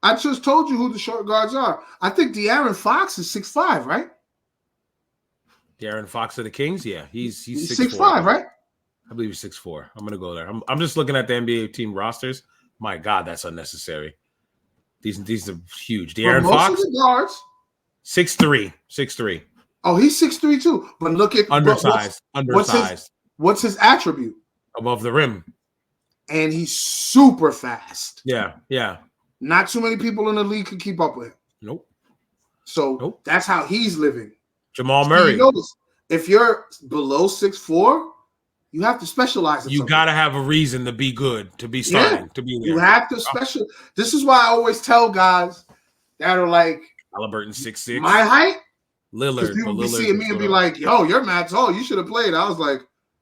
I just told you who the short guards are. I think De'Aaron Fox is 6'5", right? De'Aaron Fox of the Kings? Yeah, he's 6'5", right? I believe he's 6'4". I'm gonna go there. I'm just looking at the NBA team rosters. My God, that's unnecessary. These are huge. De'Aaron Fox, of the guards, 6'3". Oh, he's 6'3" too. But look at undersized. What's his attribute? Above the rim. And he's super fast. Yeah. Not too many people in the league can keep up with him. Nope. So that's how he's living. Jamal Murray. If you're below 6'4", you have to specialize. You got to have a reason to be good, to be starting, to be there. You have to special. This is why I always tell guys that are like Halliburton 6'6". My height. Lillard. People be seeing me and be like, "Yo, you're mad tall. You should have played." I was like,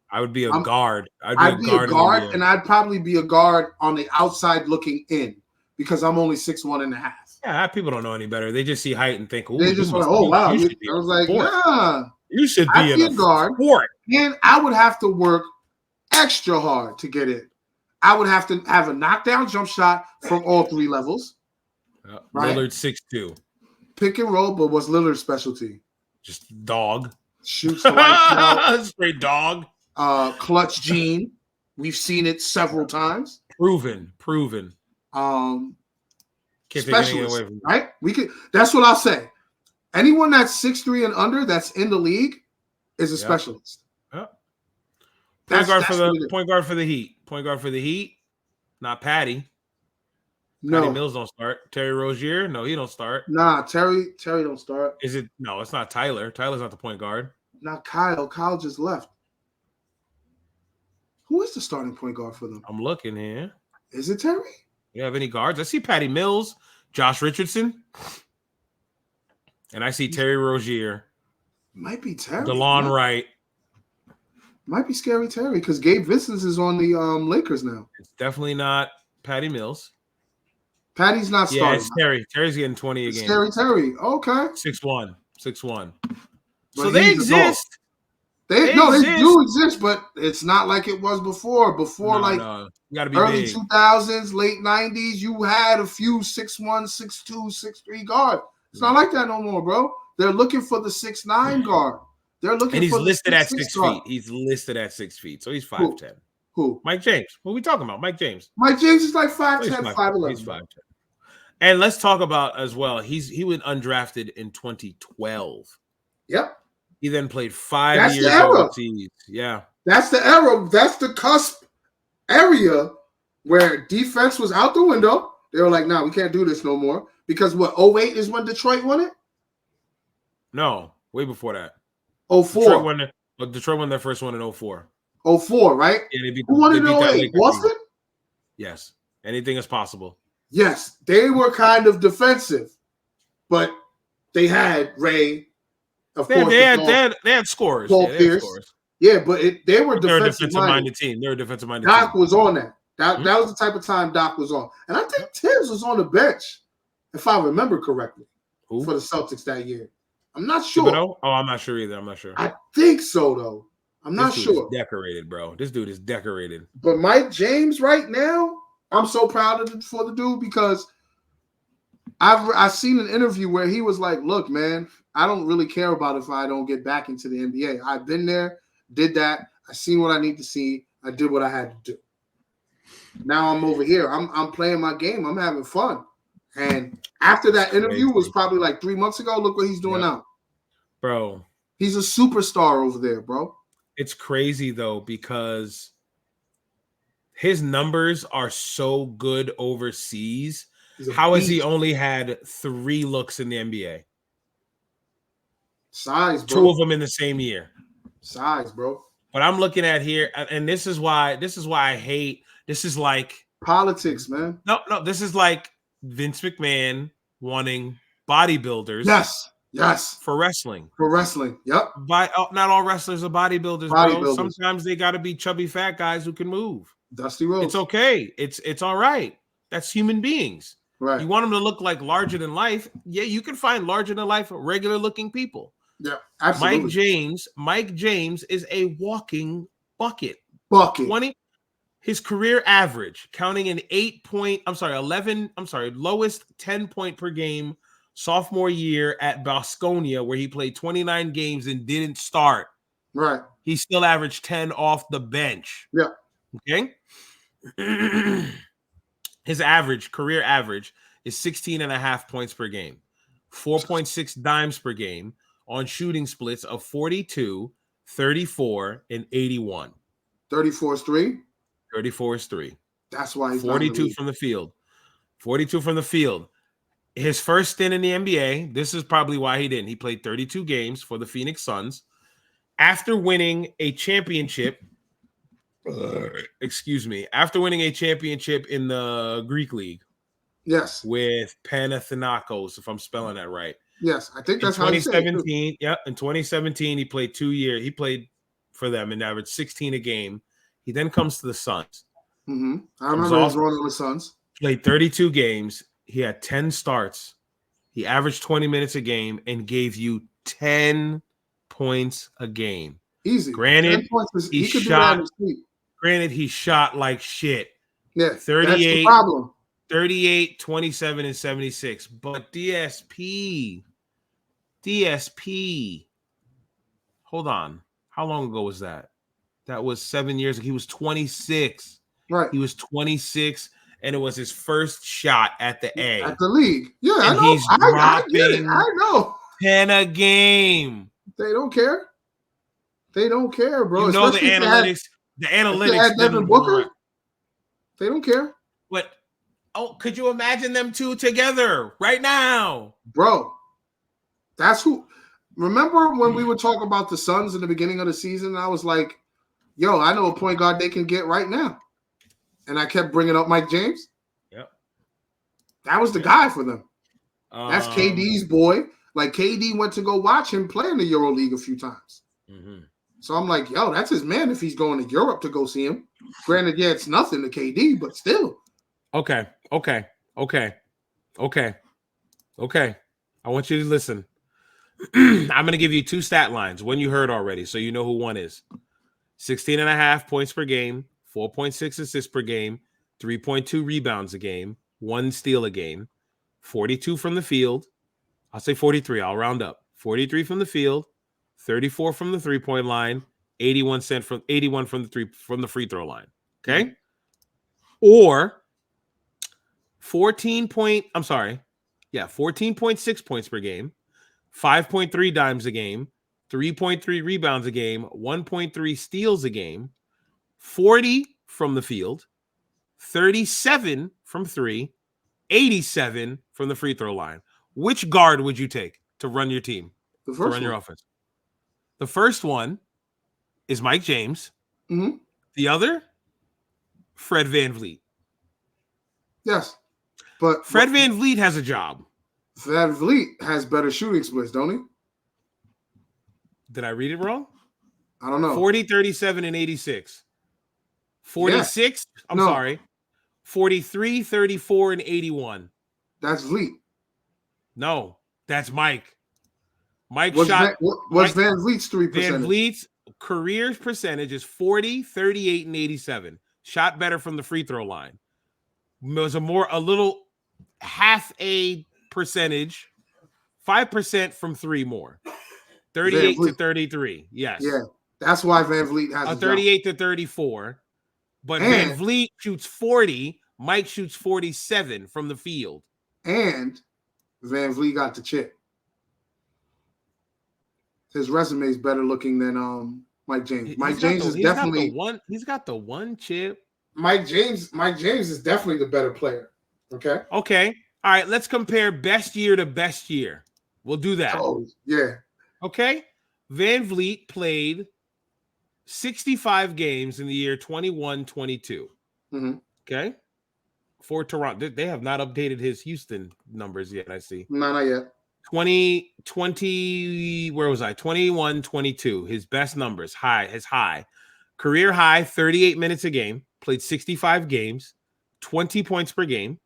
I would be a guard. I'd be a guard, and I'd probably be a guard on the outside looking in because I'm only 6'1.5". Yeah, people don't know any better. They just see height and think, they just like, "Oh wow." I was like, "Nah, you should be a guard." And I would have to work extra hard to get in. I would have to have a knockdown jump shot from all 3 levels. Right? Lillard 6'2". Pick and roll, but what's Lillard's specialty? Just dog. Shoots the lights out. Straight dog. Clutch gene. We've seen it several times. Proven. Um, Can't take anything specialist, away from right? We could. That's what I'll say. Anyone that's 6'3" and under that's in the league is a specialist. Yep. Point guard for the Heat. Point guard for the Heat. Not Patty. No. Patty Mills don't start. Terry Rozier, no, he don't start. Nah, Terry don't start. Is it? No, it's not Tyler. Tyler's not the point guard. Not Kyle. Kyle just left. Who is the starting point guard for them? I'm looking here. Is it Terry? You have any guards? I see Patty Mills, Josh Richardson, and I see Terry Rozier. Might be Terry. DeLon Wright. Might be Scary Terry because Gabe Vincent is on the Lakers now. It's definitely not Patty Mills. Patty's not starting. Yeah, it's Terry. Terry's getting 20 a game. Scary Terry. Okay. 6'1". But so they exist. They do exist, but it's not like it was before. You gotta be early big. 2000s, late 90s, you had a few 6'1", 6'2", 6'3" guard. It's not like that no more, bro. They're looking for the 6'9" guard. They're looking and he's for listed at 6 guard. feet. He's listed at 6 feet, so he's 5'10". Who? Mike James. What are we talking about? Mike James. Mike James is like 5'10", 5'11". He's 5'10". And let's talk about as well. He went undrafted in 2012. Yep. He then played 5 years overseas. Yeah. That's the era. That's the cusp area where defense was out the window. They were like, nah, we can't do this no more. Because what, 08 is when Detroit won it? No, way before that. 04. Detroit won their first one in 04. 04, right? Yeah, who won in 08? Boston? Yes. Anything is possible. Yes. They were kind of defensive, but they had Ray. Of course, they had scores. Paul Pierce. They were They're a defensive-minded team. They're a defensive-minded team. Doc was on that. That was the type of time Doc was on. And I think Tibbs was on the bench, if I remember correctly, for the Celtics that year. I'm not sure. Thibodeau? Oh, I'm not sure either. I'm not sure. I think so, though. I'm not sure. Decorated, bro. This dude is decorated. But Mike James right now, I'm so proud for the dude because I've seen an interview where he was like, look, man, I don't really care about if I don't get back into the NBA. I've been there, did that. I seen what I need to see. I did what I had to do. Now I'm over here. I'm playing my game. I'm having fun. And after that interview was probably like 3 months ago, look what he's doing now. Bro. He's a superstar over there, bro. It's crazy, though, because his numbers are so good overseas. How has he only had 3 looks in the NBA? Size, bro. 2 of them in the same year. Size, bro. But I'm looking at here, and this is why I hate. This is like politics, man. No. This is like Vince McMahon wanting bodybuilders. Yes. For wrestling. Yep. Not all wrestlers are bodybuilders, bro. Sometimes they got to be chubby fat guys who can move. Dusty Rhodes. It's okay. It's all right. That's human beings. Right. You want them to look like larger than life. Yeah, you can find larger than life, regular looking people. Yeah, absolutely. Mike James is a walking bucket. 20. His career average, counting an lowest 10-point per game sophomore year at Baskonia, where he played 29 games and didn't start. Right. He still averaged 10 off the bench. Yeah. Okay. His career average is 16.5 points per game, 4.6 dimes per game on shooting splits of 42, 34, and 81. 34 is 3? 34 is 3. That's why he's 42 from the field. 42 from the field. His first stint in the NBA, this is probably why he didn't. He played 32 games for the Phoenix Suns. After winning a championship, after winning a championship in the Greek League. Yes. With Panathinaikos, if I'm spelling that right. Yes, I think that's how 2017. Yeah, in 2017, he played 2 years. He played for them and averaged 16 a game. He then comes to the Suns. Mm-hmm. I remember his run on the Suns. Played 32 games. He had 10 starts. He averaged 20 minutes a game and gave you 10 points a game. Easy. Granted, he shot like shit. Yeah, 38. That's the problem. 38, 27, and 76. But DSP. Hold on. How long ago was that? That was 7 years ago. He was 26. Right. He was 26, and it was his first shot at the A. At the league. Yeah, and I know. He's I get it. I know. 10 a game. They don't care. They don't care, bro. You know the Especially analytics Devin Booker. They don't care. But could you imagine them two together right now? Bro, that's who. Remember when we were talking about the Suns in the beginning of the season? I was like, yo, I know a point guard they can get right now. And I kept bringing up Mike James. Yep. That was the guy for them. That's KD's boy. Like, KD went to go watch him play in the EuroLeague a few times. Mm-hmm. So I'm like, yo, that's his man if he's going to Europe to go see him. Granted, yeah, it's nothing to KD, but still. Okay. I want you to listen. I'm going to give you two stat lines. One you heard already, so you know who one is. 16.5 points per game, 4.6 assists per game, 3.2 rebounds a game, 1 steal a game, 42 from the field. I'll say 43. I'll round up. 43 from the field, 34 from the three-point line, 81 from the free throw line. Okay? Or 14.6 points per game, 5.3 dimes a game, 3.3 rebounds a game, 1.3 steals a game, 40 from the field, 37 from 3, 87 from the free throw line. Which guard would you take to run your team? To run your offense? The first one is Mike James. Mm-hmm. The other, Fred VanVleet. Yes. But Fred VanVleet has a job. VanVleet has better shooting splits, don't he? Did I read it wrong? I don't know. 40, 37, and 86. 46, yeah. I'm sorry. 43, 34, and 81. That's Vleet. No, that's Mike. What's VanVleet's 3%? VanVleet's career percentage is 40, 38, and 87. Shot better from the free throw line. It was a little half a percentage, 5% from 3 more. 38 to 33. Yes. Yeah. That's why VanVleet has 38 to 34. But VanVleet shoots 40. Mike shoots 47 from the field. And VanVleet got the chip. His resume is better looking than Mike James. He's got the one chip. Mike James is definitely the better player. Okay. All right, let's compare best year to best year. We'll do that. Oh, yeah. Okay. VanVleet played 65 games in the year 21-22. Mm-hmm. Okay. For Toronto. They have not updated his Houston numbers yet, I see. No, not yet. 20, where was I? 21-22. His best numbers, his high. Career high, 38 minutes a game. Played 65 games, 20 points per game,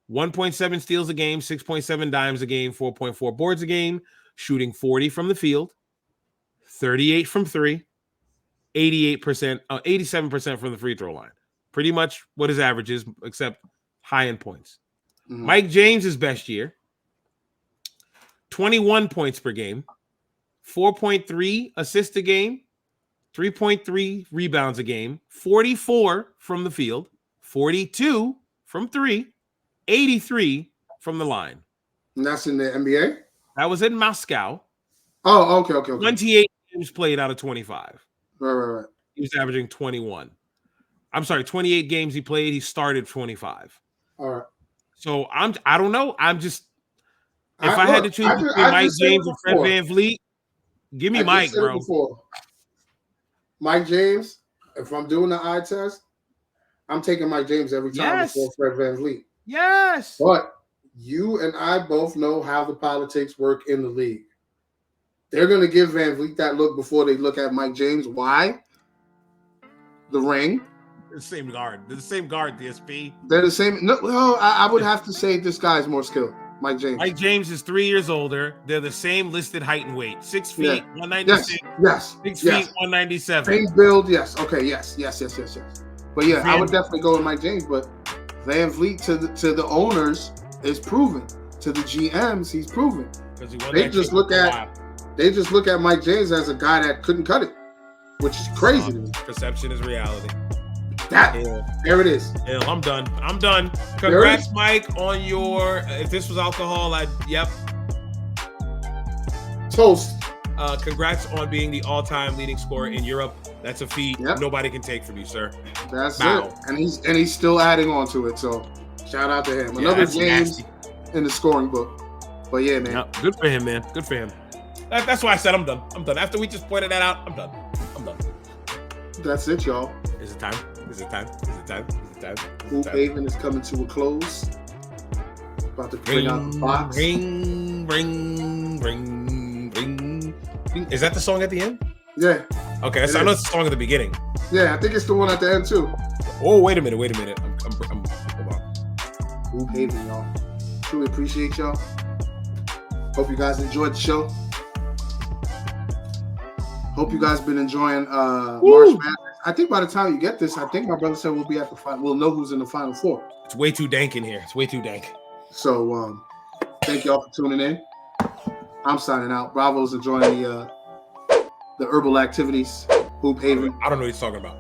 1.7 steals a game, 6.7 dimes a game, 4.4 boards a game, shooting 40 from the field, 38 from 3, 87% from the free throw line. Pretty much what his average is, except high in points. Mm-hmm. Mike James's best year, 21 points per game, 4.3 assists a game, 3.3 rebounds a game, 44 from the field, 42 from 3, 83 from the line. And that's in the NBA? That was in Moscow. Oh, okay. 28 games played out of 25. Right. He was averaging 21. I'm sorry, 28 games he played. He started 25. All right. So I don't know. I'm just I had to choose between Mike James and Fred VanVleet, give me Mike, bro. Mike James, if I'm doing the eye test, I'm taking Mike James every time before Fred VanVleet. Yes. But you and I both know how the politics work in the league. They're going to give VanVleet that look before they look at Mike James. Why? The ring. They're the same guard. DSP. They're the same. No, I would have to say this guy's more skilled. Mike James. Mike James is 3 years older. They're the same listed height and weight. 6 feet, 196. Yes. 6 feet, 197. Same build, yes. Okay, yes. But yeah, I would definitely go with Mike James. But VanVleet to the owners is proven. To the GMs, he's proven. They just look at Mike James as a guy that couldn't cut it, which is crazy to me. Perception is reality. There it is. Yeah, I'm done. Congrats, Mike, on your. If this was alcohol, yep. Toast. Congrats on being the all-time leading scorer in Europe. That's a feat nobody can take from you, sir. That's it. And he's still adding on to it. So shout out to him. Another game in the scoring book. But yeah, man. Good for him, man. Good for him. That's why I said I'm done. After we just pointed that out, I'm done. That's it, y'all. Is it time? Hoop Haven is coming to a close. About to bring out the box. Ring. Is that the song at the end? Yeah. Okay, I know it's the song at the beginning. Yeah, I think it's the one at the end too. Oh, wait a minute. I'm hold on. Hoop Haven, y'all. Truly appreciate y'all. Hope you guys enjoyed the show. Hope you guys been enjoying March Madness. I think by the time you get this, I think my brother said we'll be at the final. We'll know who's in the Final Four. It's way too dank in here. So thank y'all for tuning in. I'm signing out. Bravo's enjoying the herbal activities. Hoop Haven. I don't know what he's talking about.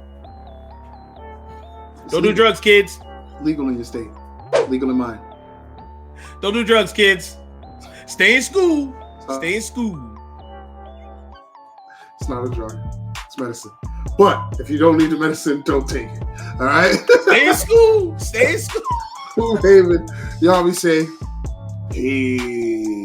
Don't do drugs, kids. Legal in your state. Legal in mine. Don't do drugs, kids. Stay in school. It's not a drug. It's medicine. But if you don't need the medicine, don't take it. All right? Stay in school. Hoop Haven. Y'all be safe. Peace.